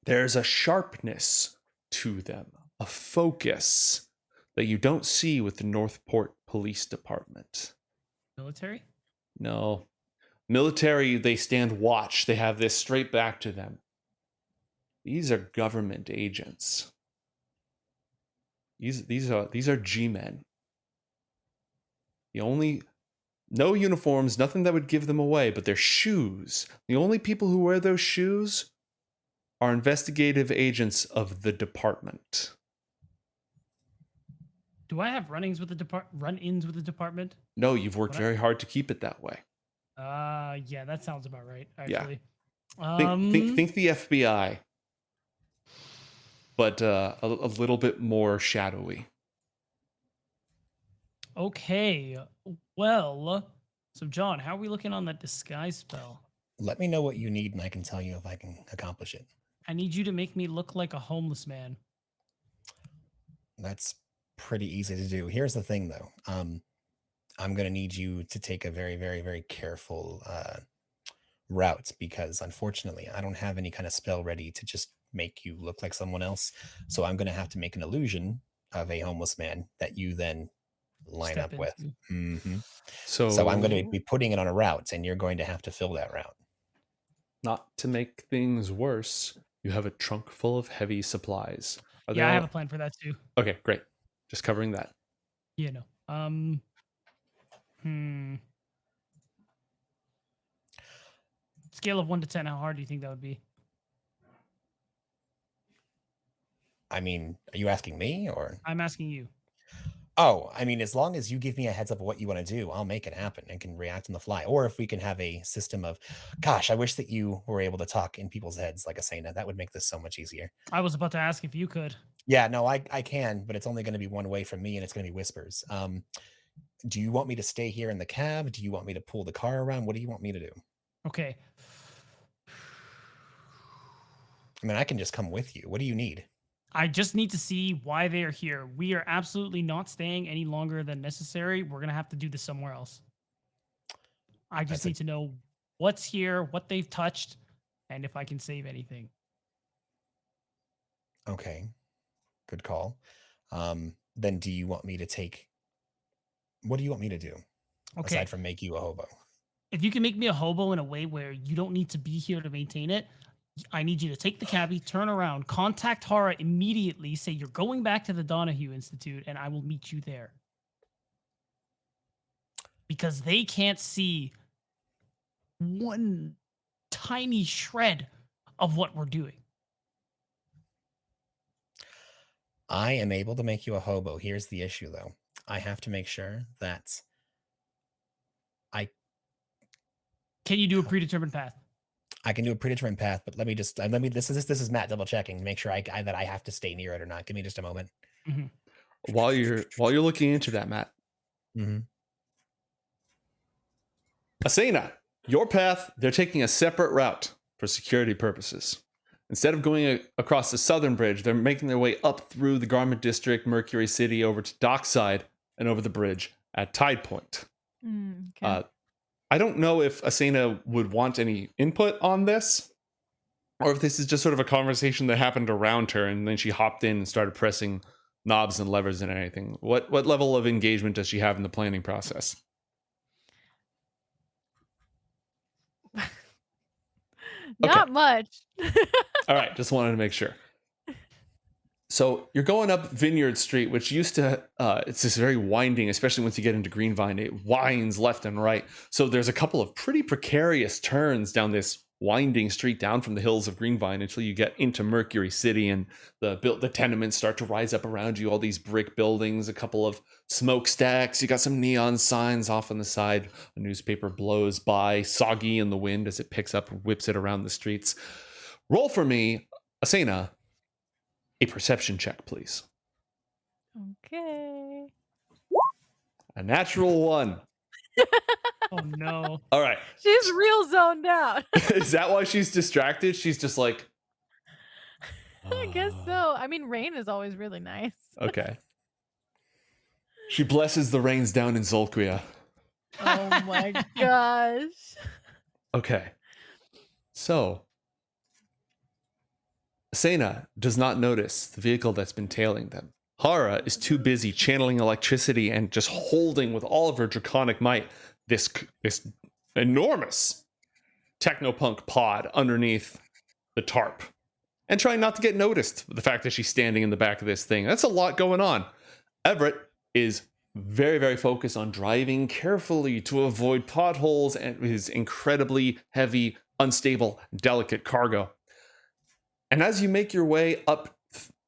there's a sharpness to them, a focus that you don't see with the Northport Police Department. Military? No. Military, they stand watch. They have this straight back to them. These are government agents. These are G-men. No uniforms, nothing that would give them away, but their shoes. The only people who wear those shoes are investigative agents of the department. Do I have run-ins with the department? No, you've worked very hard to keep it that way. Yeah, that sounds about right, actually. Think the FBI, but a little bit more shadowy. Okay, well, so John, how are we looking on that disguise spell? Let me know what you need, and I can tell you if I can accomplish it. I need you to make me look like a homeless man. That's pretty easy to do. Here's the thing, though. I'm going to need you to take a very, very, very careful route, because unfortunately, I don't have any kind of spell ready to just make you look like someone else. So I'm going to have to make an illusion of a homeless man that you then line Step up with. into. hmm So So I'm going to be putting it on a route, and you're going to have to fill that route. not to make things worse, you have a trunk full of heavy supplies. Are they Yeah, I all- have a plan for that too. Okay, great. Just covering that. Yeah, no. Scale of 1 to 10, how hard do you think that would be? I mean, are you asking me, or? I'm asking you. Oh, I mean, as long as you give me a heads up of what you want to do, I'll make it happen and can react on the fly. Or if we can have a system of, gosh, I wish that you were able to talk in people's heads like Asena. That would make this so much easier. I was about to ask if you could. Yeah, no, I can, but it's only going to be one way from me, and it's going to be whispers. Do you want me to stay here in the cab? Do you want me to pull the car around? What do you want me to do? Okay. I mean, I can just come with you. What do you need? I just need to see why they are here. We are absolutely not staying any longer than necessary. We're going to have to do this somewhere else. I just need to know what's here, what they've touched, and if I can save anything. Okay, good call. Then do you want me to take... What do you want me to do? Okay. Aside from make you a hobo? If you can make me a hobo in a way where you don't need to be here to maintain it, I need you to take the cabbie, turn around, contact Hara immediately, say you're going back to the Donahue Institute, and I will meet you there. Because they can't see one tiny shred of what we're doing. I am able to make you a hobo. Here's the issue, though. I have to make sure that Can you do a predetermined path? I can do a predetermined path, but let me this is Matt double checking to make sure that I have to stay near it or not. Give me just a moment. Mm-hmm. While you're looking into that, Matt. Mm-hmm. Asena, your path, they're taking a separate route for security purposes. Instead of going across the southern bridge, they're making their way up through the Garment District, Mercury City, over to Dockside, and over the bridge at Tide Point. Okay. I don't know if Asena would want any input on this, or if this is just sort of a conversation that happened around her, and then she hopped in and started pressing knobs and levers and anything. What level of engagement does she have in the planning process? Not much. All right, just wanted to make sure. So you're going up Vineyard Street, which used to, it's this very winding, especially once you get into Greenvine, it winds left and right. So there's a couple of pretty precarious turns down this winding street down from the hills of Greenvine until you get into Mercury City, and the tenements start to rise up around you, all these brick buildings, a couple of smokestacks. You got some neon signs off on the side. A newspaper blows by, soggy in the wind as it picks up and whips it around the streets. Roll for me, Asena, a perception check, please. Okay. A natural 1. Oh no. All right. She's real zoned out. Is that why she's distracted? She's just like, I guess so. I mean, rain is always really nice. okay. She blesses the rains down in Zolquia. Oh my gosh. Okay. So, Asena does not notice the vehicle that's been tailing them. Hara is too busy channeling electricity and just holding with all of her draconic might this enormous technopunk pod underneath the tarp and trying not to get noticed with the fact that she's standing in the back of this thing. That's a lot going on. Everett is very, very focused on driving carefully to avoid potholes and his incredibly heavy, unstable, delicate cargo. And as you make your way up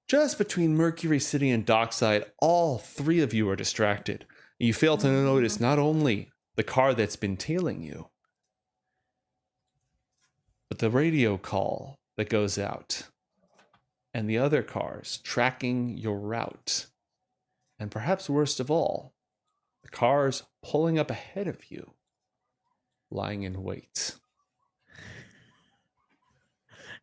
just between Mercury City and Dockside, all 3 of you are distracted. You fail to notice not only the car that's been tailing you, but the radio call that goes out and the other cars tracking your route. And perhaps worst of all, the cars pulling up ahead of you, lying in wait.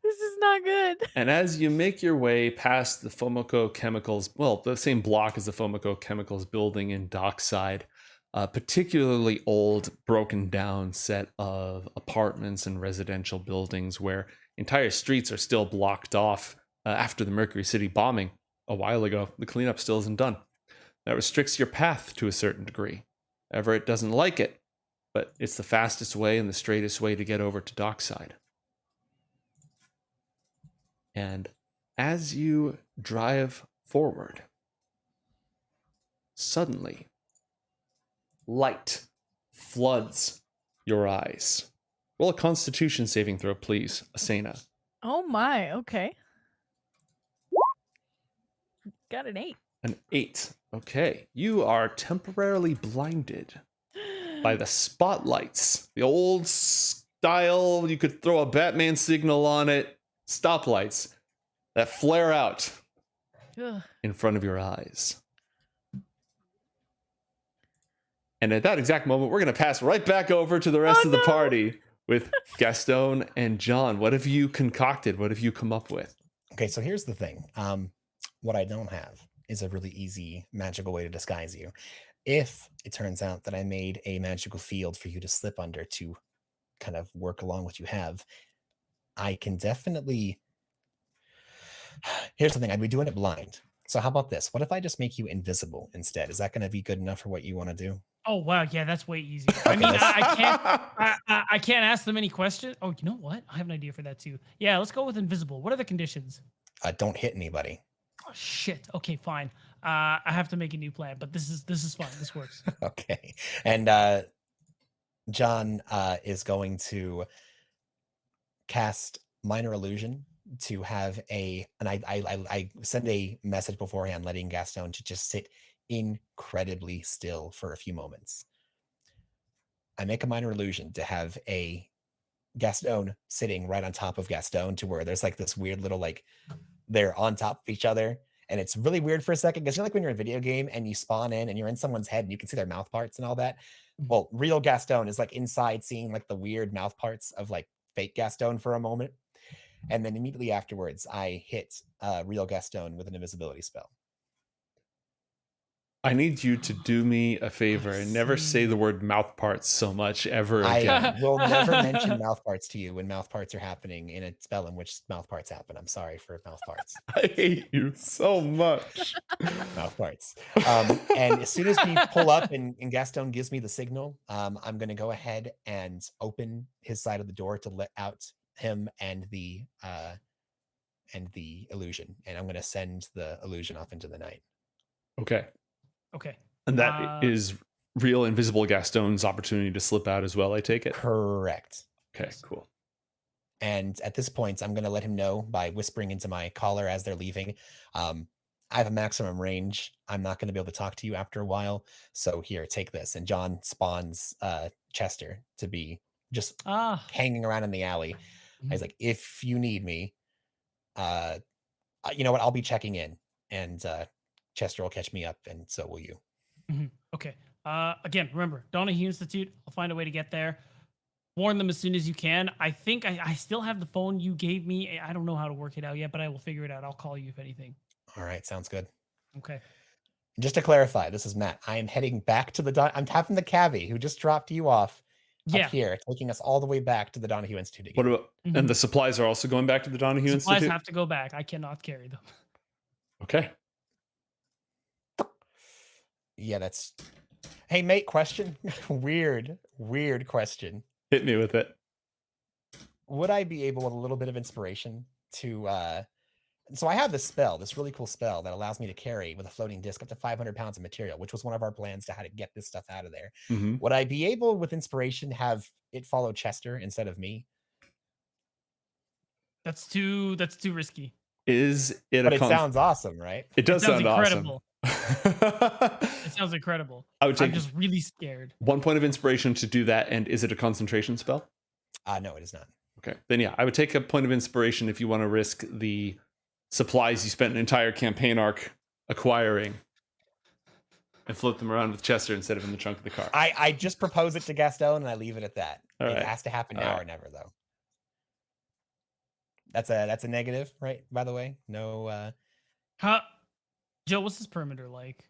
This is not good. And as you make your way past the Fomoco Chemicals, well, the same block as the Fomoco Chemicals building in Dockside, a particularly old, broken down set of apartments and residential buildings where entire streets are still blocked off after the Mercury City bombing a while ago. The cleanup still isn't done. That restricts your path to a certain degree. Everett doesn't like it, but it's the fastest way and the straightest way to get over to Dockside. And as you drive forward, suddenly, light floods your eyes. Roll a Constitution saving throw, please, Asena. Oh my, okay. Got an 8. An 8. Okay. You are temporarily blinded by the spotlights. The old style, you could throw a Batman signal on it. Stoplights that flare out Ugh. in front of your eyes. And at that exact moment, we're going to pass right back over to the rest of the party with Gastone and John. What have you concocted? What have you come up with? Okay, so here's the thing. What I don't have is a really easy magical way to disguise you. If it turns out that I made a magical field for you to slip under to kind of work along what you have, I can definitely... Here's the thing. I'd be doing it blind. So how about this? What if I just make you invisible instead? Is that going to be good enough for what you want to do? Oh wow, yeah, that's way easier. I mean, I can't ask them any questions. Oh, you know what? I have an idea for that too. Yeah, let's go with invisible. What are the conditions? Don't hit anybody. Oh shit. Okay, fine. I have to make a new plan, but this is fine. This works. Okay. And John is going to cast Minor Illusion to have I send a message beforehand letting Gastone to just sit incredibly still for a few moments. I make a Minor Illusion to have a Gastone sitting right on top of Gastone to where there's like this weird little like they're on top of each other. And it's really weird for a second because like when you're in a video game and you spawn in and you're in someone's head and you can see their mouth parts and all that. Well, real Gastone is like inside seeing like the weird mouth parts of like fake Gastone for a moment. And then immediately afterwards, I hit real Gastone with an invisibility spell. I need you to do me a favor and never say the word mouth parts so much ever again. I will never mention mouth parts to you when mouth parts are happening in a spell in which mouth parts happen. I'm sorry for mouth parts. I hate you so much. Mouth parts. And as soon as we pull up and Gastone gives me the signal, I'm going to go ahead and open his side of the door to let out him and the illusion. And I'm going to send the illusion off into the night. Okay. Okay. And that is real invisible Gastone's opportunity to slip out as well, I take it? Correct. Okay, cool. And at this point, I'm going to let him know by whispering into my collar as they're leaving. I have a maximum range. I'm not going to be able to talk to you after a while. So here, take this. And John spawns Chester to be just hanging around in the alley. He's like, if you need me, you know what? I'll be checking in. And Chester will catch me up, and so will you. Okay. Again, remember, Donahue Institute. I'll find a way to get there. Warn them as soon as you can. I think I still have the phone you gave me. I don't know how to work it out yet, but I will figure it out. I'll call you if anything. All right, sounds good. Okay. Just to clarify, this is Matt. I am heading back to I'm tapping the cabbie who just dropped you off up here, taking us all the way back to the Donahue Institute again. What about, and the supplies are also going back to the Donahue Institute? Supplies have to go back. I cannot carry them. Okay. Yeah, that's... Hey, mate, question. weird question. Hit me with it. Would I be able, with a little bit of inspiration, to... So I have this spell, this really cool spell that allows me to carry with a floating disc up to 500 pounds of material, which was one of our plans to how to get this stuff out of there. Would I be able, with inspiration, have it follow Chester instead of me? That's too risky. Is it but it sounds awesome, right? It does sound incredible. Awesome. It sounds incredible. I'm just really scared. 1 point of inspiration to do that, and is it a concentration spell? No, it is not. Okay, then yeah, I would take a point of inspiration if you want to risk the supplies you spent an entire campaign arc acquiring and float them around with Chester instead of in the trunk of the car. I just propose it to Gastone and I leave it at that. It has to happen now or never, though. That's a negative, right? By the way, no. Joe, what's this perimeter like?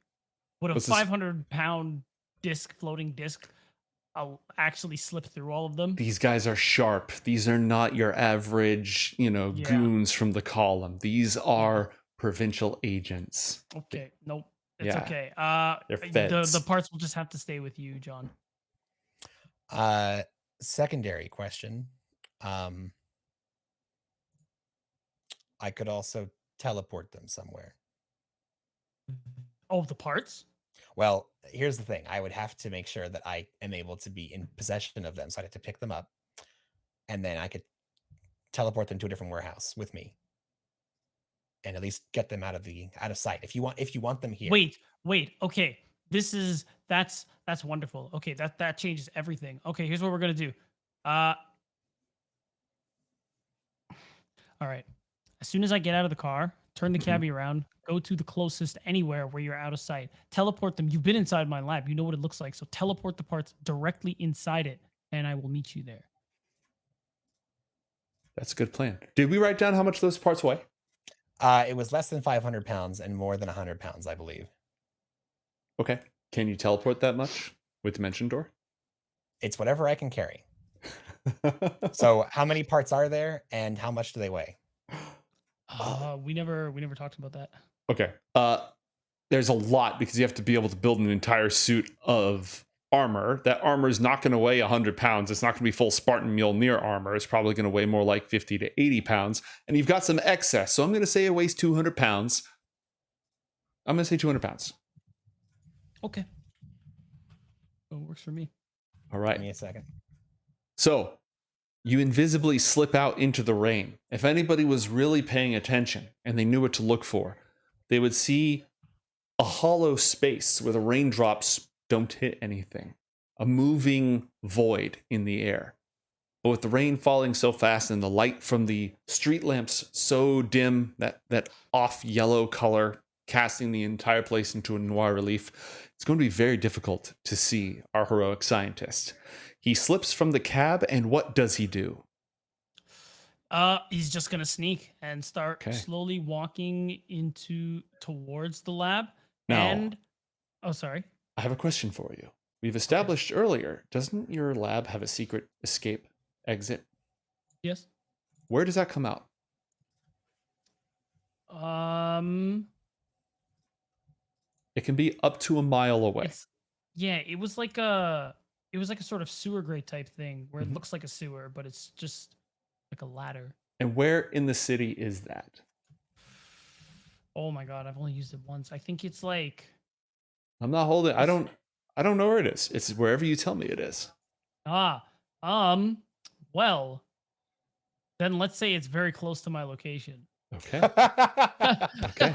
Would a 500-pound floating disc, I'll actually slip through all of them? These guys are sharp. These are not your average, goons from the column. These are provincial agents. Okay, nope. It's okay. They're feds. The parts will just have to stay with you, John. Secondary question. I could also teleport them somewhere. Oh, the parts? Well, here's the thing. I would have to make sure that I am able to be in possession of them. So I'd have to pick them up. And then I could teleport them to a different warehouse with me. And at least get them out of sight. If you want them here. Wait. Okay. That's wonderful. Okay, that changes everything. Okay, here's what we're gonna do. All right. As soon as I get out of the car, turn the cabbie around, go to the closest anywhere where you're out of sight. Teleport them. You've been inside my lab. You know what it looks like. So teleport the parts directly inside it, and I will meet you there. That's a good plan. Did we write down how much those parts weigh? It was less than 500 pounds and more than 100 pounds, I believe. Okay. Can you teleport that much with Dimension Door? It's whatever I can carry. So how many parts are there and how much do they weigh? We never talked about that. Okay. There's a lot because you have to be able to build an entire suit of armor. That armor is not going to weigh 100 pounds. It's not going to be full Spartan Mjolnir armor. It's probably going to weigh more like 50 to 80 pounds. And you've got some excess. So I'm going to say it weighs 200 pounds. I'm going to say 200 pounds. Okay. It works for me. All right. Give me a second. So you invisibly slip out into the rain. If anybody was really paying attention and they knew what to look for, they would see a hollow space where the raindrops don't hit anything, a moving void in the air. But with the rain falling so fast and the light from the street lamps so dim, that off yellow color casting the entire place into a noir relief, it's going to be very difficult to see our heroic scientist. He slips from the cab, and what does he do? He's just gonna sneak and start slowly walking towards the lab. Now, sorry. I have a question for you. We've established earlier, doesn't your lab have a secret escape exit? Yes. Where does that come out? It can be up to a mile away. It was like a sort of sewer grate type thing where it looks like a sewer, but it's just like a ladder. And where in the city is that? Oh my god, I've only used it once. I think it's like I'm not holding. I don't know where it is. It's wherever you tell me it is. Well, then let's say it's very close to my location. Okay. Okay.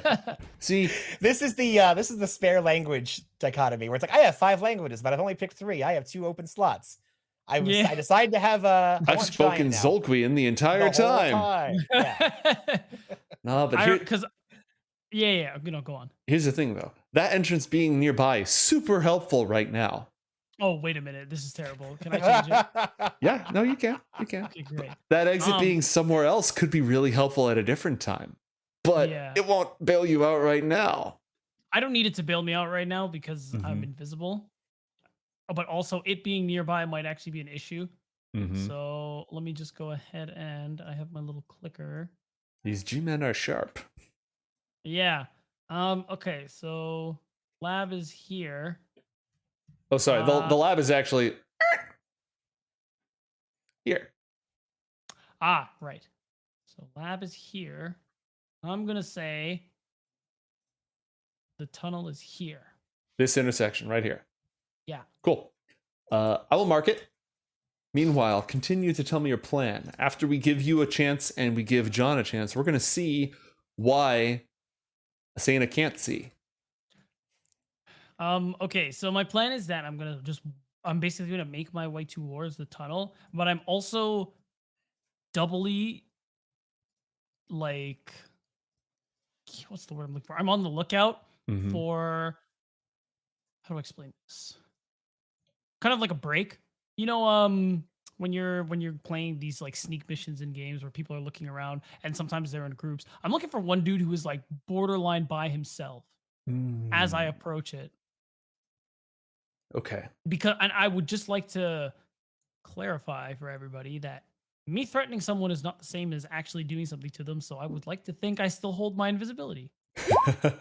See, this is the spare language dichotomy where it's like I have 5 languages, but I've only picked 3. I have 2 open slots. I decided to have I've spoken Zolkwian the entire time. Yeah. No, but because Yeah. Go on. Here's the thing, though. That entrance being nearby is super helpful right now. Oh, wait a minute. This is terrible. Can I change it? Yeah, no, you can. You can. Okay, great. That exit being somewhere else could be really helpful at a different time. But it won't bail you out right now. I don't need it to bail me out right now because I'm invisible. But also, it being nearby might actually be an issue. So let me just go ahead and I have my little clicker. These G-men are sharp. Yeah. Okay, so lab is here. Oh, sorry. The lab is actually here. Ah, right. So lab is here. I'm going to say the tunnel is here. This intersection right here. Yeah. Cool. I will mark it. Meanwhile, continue to tell me your plan. After we give you a chance and we give John a chance, we're going to see why Asena can't see. Okay, so my plan is that I'm basically gonna make my way towards the tunnel, but I'm also doubly like what's the word I'm looking for? I'm on the lookout for how do I explain this? Kind of like a break. When you're playing these like sneak missions in games where people are looking around and sometimes they're in groups. I'm looking for one dude who is like borderline by himself as I approach it. Okay. And I would just like to clarify for everybody that me threatening someone is not the same as actually doing something to them. So I would like to think I still hold my invisibility.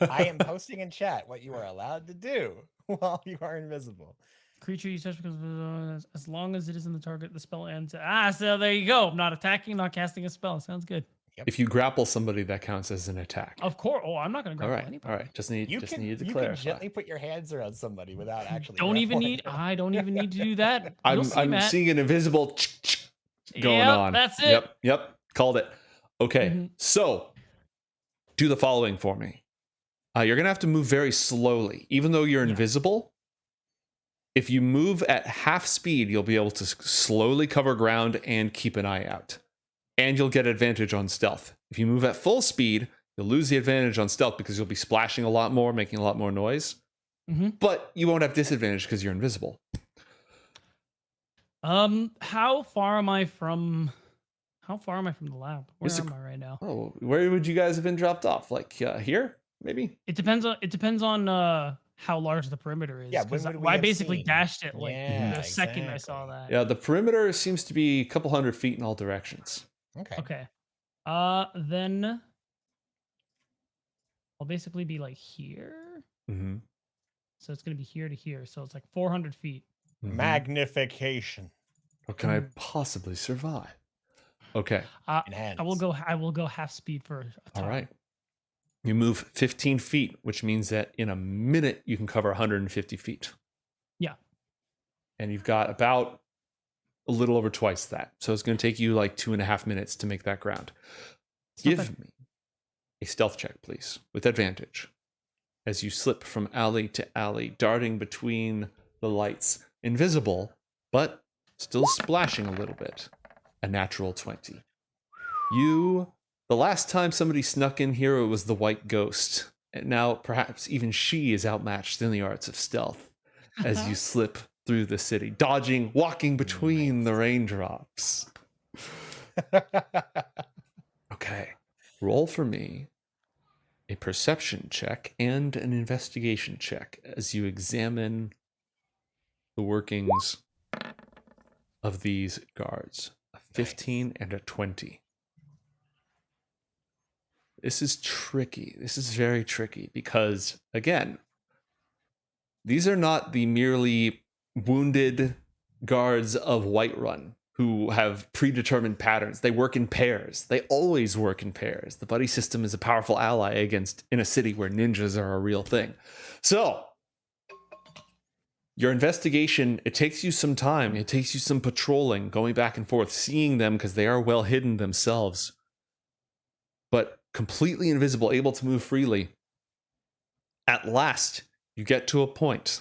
I am posting in chat what you are allowed to do while you are invisible. Creature you touch becomes as long as it is in the target, the spell ends. So there you go. Not attacking, not casting a spell. Sounds good. Yep. If you grapple somebody, that counts as an attack. Of course. Oh, I'm not going to grapple anybody. All right. Just need to clarify. You can gently put your hands around somebody without actually. I don't even need to do that. I'm seeing an invisible going on. That's it. Yep. Called it. Okay. So do the following for me. You're going to have to move very slowly. Even though you're invisible, if you move at half speed, you'll be able to slowly cover ground and keep an eye out. And you'll get advantage on stealth. If you move at full speed, you'll lose the advantage on stealth because you'll be splashing a lot more, making a lot more noise. But you won't have disadvantage because you're invisible. How far am I from the lab? Where am I right now? Oh, where would you guys have been dropped off? Like here, maybe? It depends on how large the perimeter is. Yeah, I basically dashed it like the second I saw that. Yeah, the perimeter seems to be a couple 100 feet in all directions. Okay. Then I'll basically be like here. So it's gonna be here to here. So it's like 400 feet. Magnification. How can I possibly survive? Okay. I will go half speed for a time. All right. You move 15 feet, which means that in a minute you can cover 150 feet. Yeah. And you've got about a little over twice that. So it's going to take you like 2.5 minutes to make that ground. Give me a stealth check, please, with advantage. As you slip from alley to alley, darting between the lights. Invisible, but still splashing a little bit. A natural 20. The last time somebody snuck in here, it was the White Ghost. And now perhaps even she is outmatched in the arts of stealth as you slip through the city, dodging, walking between the raindrops. Okay. Roll for me a perception check and an investigation check as you examine the workings of these guards. A 15 and a 20. This is tricky. This is very tricky because, again, these are not the merely wounded guards of Whiterun who have predetermined patterns. They work in pairs. They always work in pairs. The buddy system is a powerful ally in a city where ninjas are a real thing. So, your investigation, it takes you some time. It takes you some patrolling, going back and forth, seeing them because they are well hidden themselves. But completely invisible, able to move freely. At last, you get to a point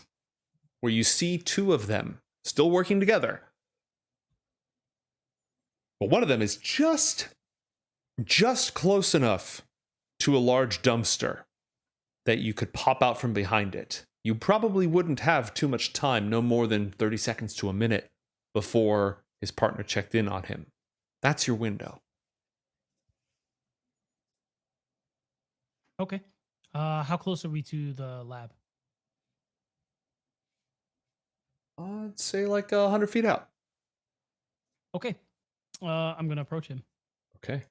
where you see two of them still working together. But one of them is just close enough to a large dumpster that you could pop out from behind it. You probably wouldn't have too much time, no more than 30 seconds to a minute, before his partner checked in on him. That's your window. Okay. How close are we to the lab? I'd say like 100 feet out. Okay. I'm gonna approach him. Okay.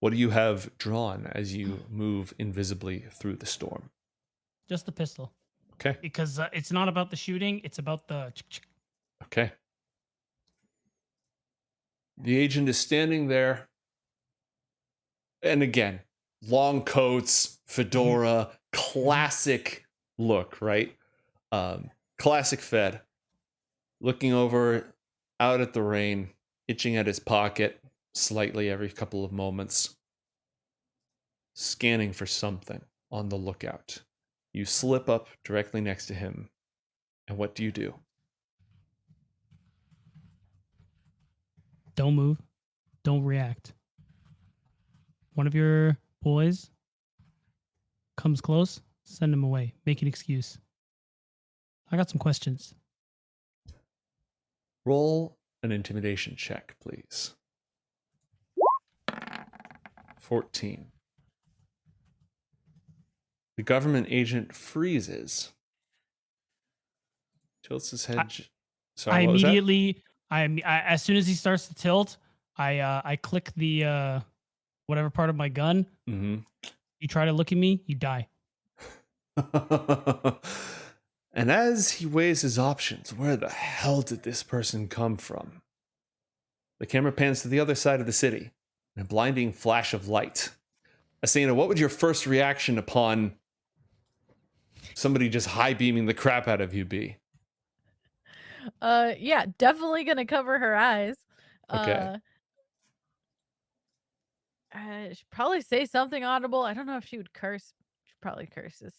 What do you have drawn as you move invisibly through the storm? Just the pistol. Okay. Because it's not about the shooting; it's about the. Okay. The agent is standing there. And again, long coats, fedora, classic look, right? Classic Fed. Looking over out at the rain, itching at his pocket slightly every couple of moments. Scanning for something, on the lookout. You slip up directly next to him. And what do you do? Don't move. Don't react. One of your boys comes close, send him away. Make an excuse. I got some questions. Roll an intimidation check, please. 14. The government agent freezes. Tilts his head. Sorry, I what was that? immediately, as soon as he starts to tilt, I click the whatever part of my gun. Mm-hmm. You try to look at me, you die. And as he weighs his options, where the hell did this person come from? The camera pans to the other side of the city in a blinding flash of light. Asena, what would your first reaction upon somebody just high beaming the crap out of you be? Yeah, definitely gonna cover her eyes. Okay. She'd probably say something audible. I don't know if she would curse. She probably curses.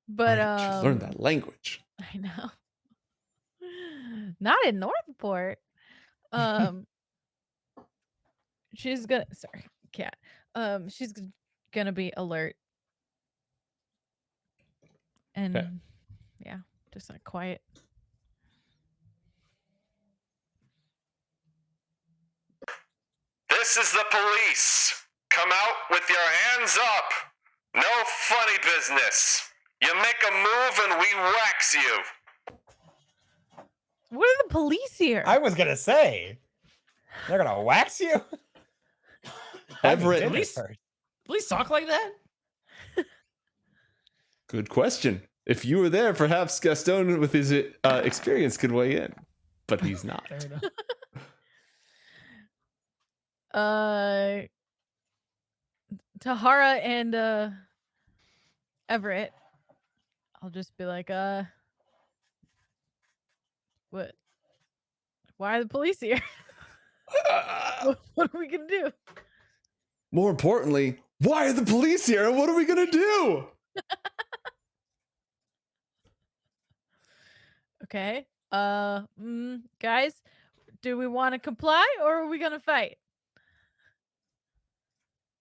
But learn that language. I know. Not in Northport. She's gonna sorry, cat. She's gonna be alert. And Okay. yeah, just like quiet. This is the police. Come out with your hands up. No funny business. You make a move and we wax you. What are the police here? I was gonna say they're gonna wax you. Everett. Police talk like that? Good question. If you were there, perhaps Gastone, with his experience, could weigh in, but he's not. Fair enough. Tahara and Everett. I'll just be like, what? Why are the police here? What are we gonna do? More importantly, why are the police here and what are we gonna do? Okay. Guys, do we want to comply or are we gonna fight?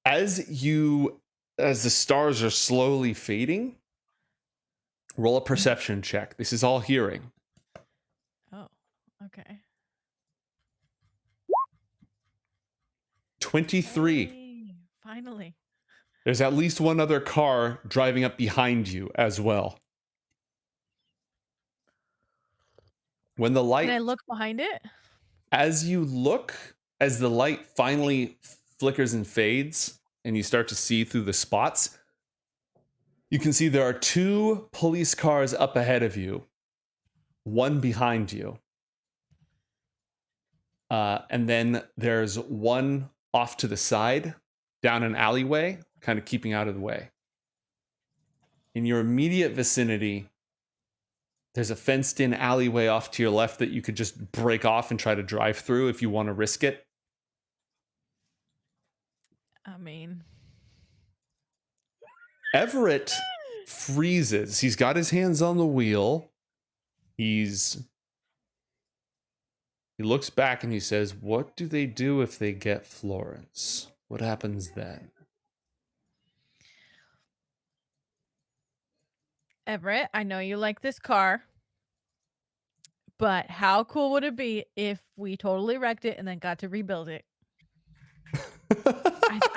As the stars are slowly fading, roll a perception check. This is all hearing. Oh, okay. 23. Hey, finally. There's at least one other car driving up behind you as well. When the light, Can I look behind it? as you look, as the light finally flickers and fades, and you start to see through the spots, you can see there are two police cars up ahead of you, one behind you. And then there's one off to the side, down an alleyway, kind of keeping out of the way. In your immediate vicinity, there's a fenced-in alleyway off to your left that you could just break off and try to drive through if you want to risk it. I mean, Everett freezes. He's got his hands on the wheel. He looks back and he says, "What do they do if they get Florence? What happens then?" Everett, I know you like this car, but how cool would it be if we totally wrecked it and then got to rebuild it?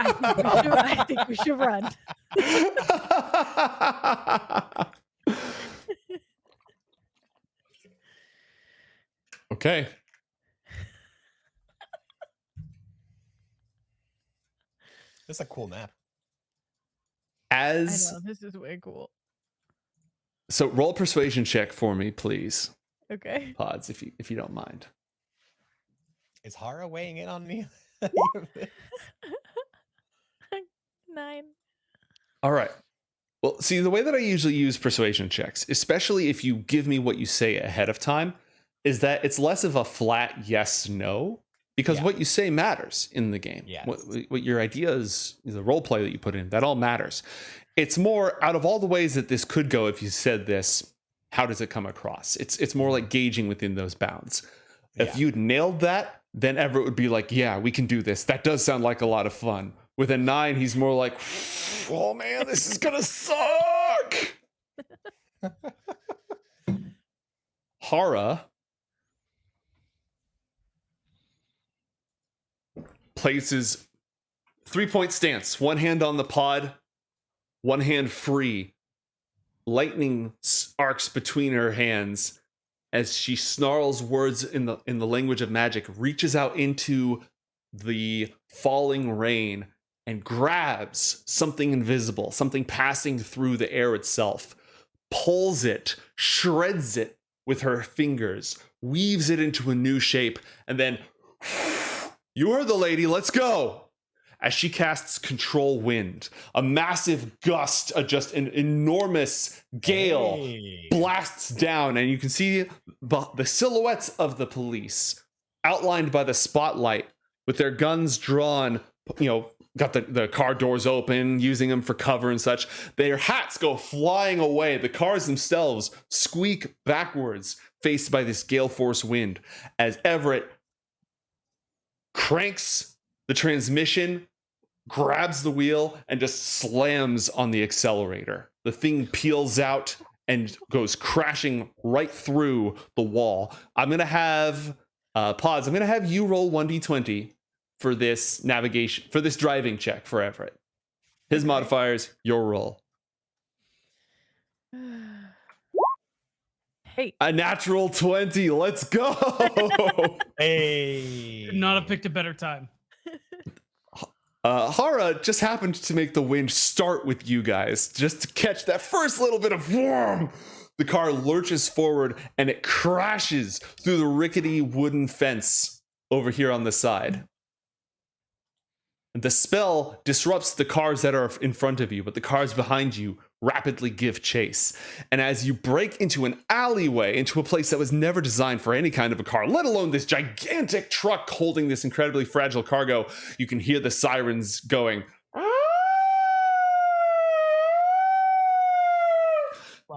I think we should run. Okay. This is a cool map. I know, this is way cool. So roll a persuasion check for me, please, Okay. Pods, if you don't mind. Is Hara weighing in on me? 9. All right. Well, see, the way that I usually use persuasion checks, especially if you give me what you say ahead of time, is that it's less of a flat yes, no, because what you say matters in the game. Yes. What your ideas, the role play that you put in, that all matters. It's more out of all the ways that this could go if you said this, how does it come across? It's more like gauging within those bounds. If you'd nailed that, then Everett would be like, yeah, we can do this. That does sound like a lot of fun. With a 9, he's more like, oh man, this is gonna suck. Hara places 3-point stance, one hand on the pod, one hand free. Lightning arcs between her hands as she snarls words in the language of magic, reaches out into the falling rain and grabs something invisible, something passing through the air itself, pulls it, shreds it with her fingers, weaves it into a new shape, and then, you heard the lady, let's go! As she casts Control Wind, a massive gust, just an enormous gale blasts down, and you can see the silhouettes of the police outlined by the spotlight with their guns drawn, got the car doors open, using them for cover and such. Their hats go flying away. The cars themselves squeak backwards, faced by this gale force wind, as Everett cranks the transmission, grabs the wheel, and just slams on the accelerator. The thing peels out and goes crashing right through the wall. I'm going to have, Pods, I'm going to have you roll 1d20 for this driving check for Everett. His modifiers, your roll. Hey. A natural 20. Let's go. Hey. Could not have picked a better time. Hara just happened to make the wind start with you guys, just to catch that first little bit of warm. The car lurches forward and it crashes through the rickety wooden fence over here on the side. The spell disrupts the cars that are in front of you, but the cars behind you rapidly give chase. And as you break into an alleyway, into a place that was never designed for any kind of a car, let alone this gigantic truck holding this incredibly fragile cargo, you can hear the sirens going.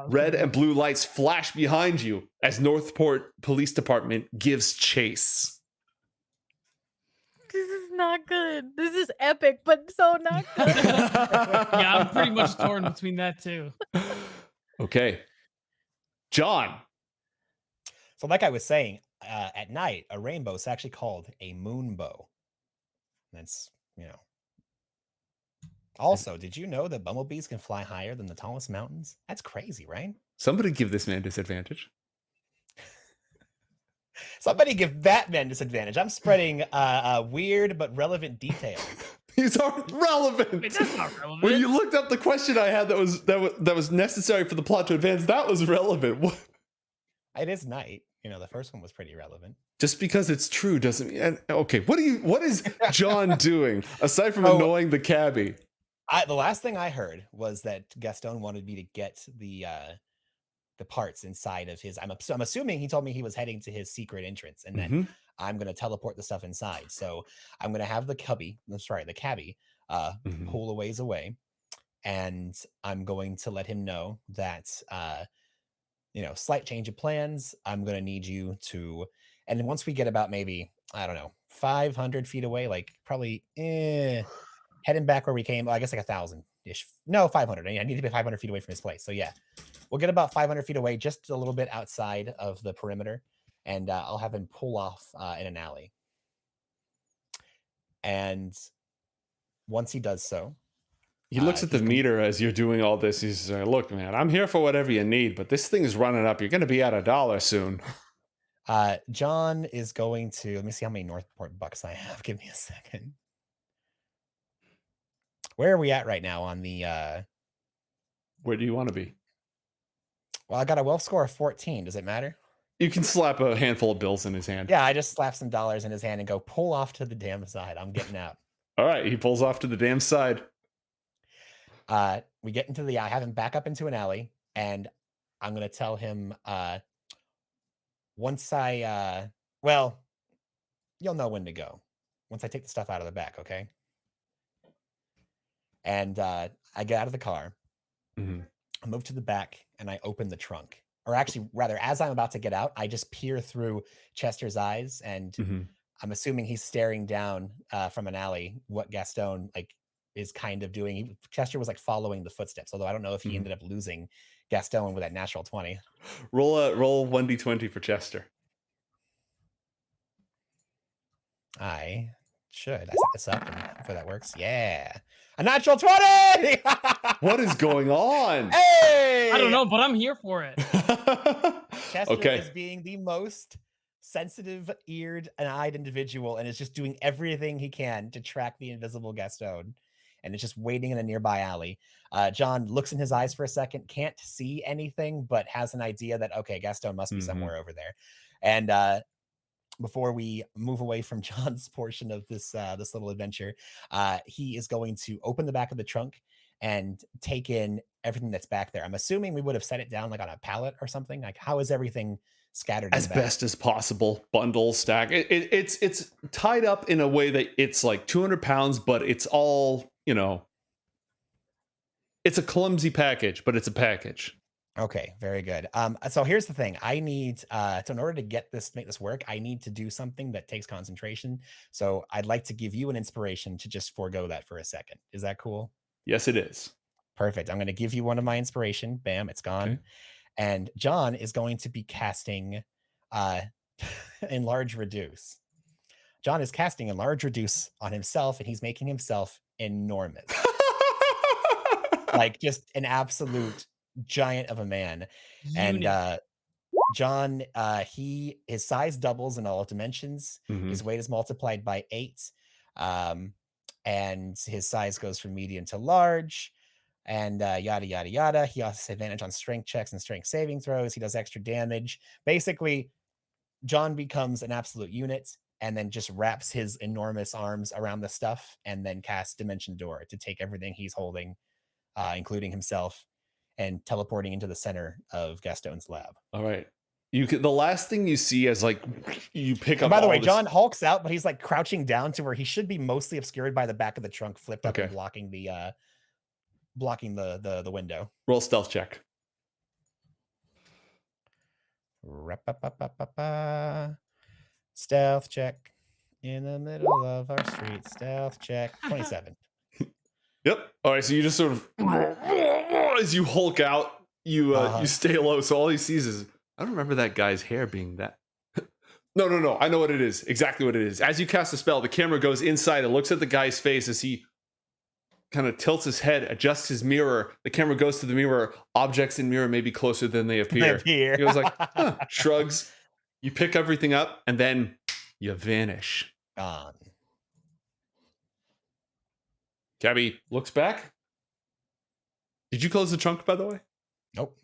Red and blue lights flash behind you as Northport Police Department gives chase. This is not good. This is epic, but so not good. Yeah, I'm pretty much torn between that too. Okay. John. So like I was saying, at night, a rainbow is actually called a moonbow. That's, Also, did you know that bumblebees can fly higher than the tallest mountains? That's crazy, right? Somebody give this man disadvantage. Somebody give that man disadvantage. I'm spreading weird but relevant details. These aren't relevant. Wait, that's not relevant. When you looked up the question I had that was necessary for the plot to advance, that was relevant. What? It is night. The first one was pretty relevant. Just because it's true doesn't mean. Okay, what is John doing aside from annoying the cabbie? The last thing I heard was that Gastone wanted me to get the parts inside of his. I'm assuming he told me he was heading to his secret entrance, and then I'm going to teleport the stuff inside. So I'm going to have the cabbie pull a ways away, and I'm going to let him know that slight change of plans. I'm going to need you to, and then once we get about maybe 500 feet away, like probably heading back where we came, I guess like 1,000 ish. No, 500. I need to be 500 feet away from his place. So yeah, we'll get about 500 feet away, just a little bit outside of the perimeter, and I'll have him pull off in an alley. And once he does so, he looks at the meter as you're doing all this. He's like, look, man, I'm here for whatever you need, but this thing is running up. You're going to be at $1 soon. John is going to, let me see how many Northport bucks I have. Give me a second. Where are we at right now on the... Where do you want to be? Well, I got a wealth score of 14. Does it matter? You can slap a handful of bills in his hand. Yeah, I just slap some dollars in his hand and go, pull off to the damn side. I'm getting out. All right, he pulls off to the damn side. We get into I have him back up into an alley, and I'm going to tell him once well, you'll know when to go. Once I take the stuff out of the back, okay? And I get out of the car. Mm-hmm. I move to the back, and I open the trunk. Or actually, rather, as I'm about to get out, I just peer through Chester's eyes, and I'm assuming he's staring down from an alley what Gastone is kind of doing. Chester was following the footsteps, although I don't know if he ended up losing Gastone with that natural 20. Roll 1d20 for Chester. I should. I set this up and hopefully that works. Yeah. A natural 20! What is going on? Hey! I don't know, but I'm here for it. Chester is being the most sensitive-eared and eyed individual and is just doing everything he can to track the invisible Gastone. And it's just waiting in a nearby alley. John looks in his eyes for a second, can't see anything, but has an idea that, okay, Gastone must be somewhere over there. And before we move away from John's portion of this this little adventure, he is going to open the back of the trunk and take in everything that's back there. I'm assuming we would have set it down on a pallet or something. How is everything scattered? As best as possible, bundle stack. It's tied up in a way that it's 200 pounds, but it's all, it's a clumsy package, but it's a package. Okay, very good. So here's the thing. I need so in order to make this work, I need to do something that takes concentration. So I'd like to give you an inspiration to just forego that for a second. Is that cool? Yes, it is. Perfect. I'm going to give you one of my inspiration. Bam, it's gone. Okay. And John is going to be casting Enlarge Reduce. John is casting Enlarge Reduce on himself, and he's making himself enormous. Just an absolute giant of a man. And John, his size doubles in all dimensions. His weight is multiplied by 8. And his size goes from medium to large. And yada, yada, yada. He also has advantage on strength checks and strength saving throws. He does extra damage. Basically, John becomes an absolute unit and then just wraps his enormous arms around the stuff and then casts Dimension Door to take everything he's holding, including himself, and teleporting into the center of Gastone's lab. All right. The last thing you see as you pick up. And by the way, John hulks out, but he's crouching down to where he should be mostly obscured by the back of the trunk, flipped up and blocking the window. Roll stealth check. Stealth check in the middle of our street. Stealth check 27. Yep. All right. So you just sort of, as you hulk out, you stay low. So all he sees is, I don't remember that guy's hair being that. No. I know what it is. Exactly what it is. As you cast a spell, the camera goes inside and looks at the guy's face as he kind of tilts his head, adjusts his mirror. The camera goes to the mirror. Objects in mirror may be closer than they appear. He goes shrugs. You pick everything up, and then you vanish. Gone. Gabby looks back. Did you close the trunk, by the way? Nope.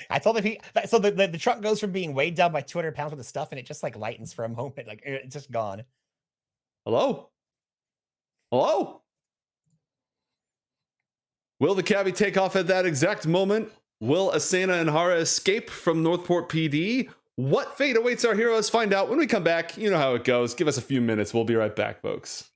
I told him so the trunk goes from being weighed down by 200 pounds worth of stuff, and it just lightens for a moment. It's just gone. Hello? Will the cabbie take off at that exact moment? Will Asena and Hara escape from Northport PD? What fate awaits our heroes? Find out when we come back. You know how it goes. Give us a few minutes. We'll be right back, folks.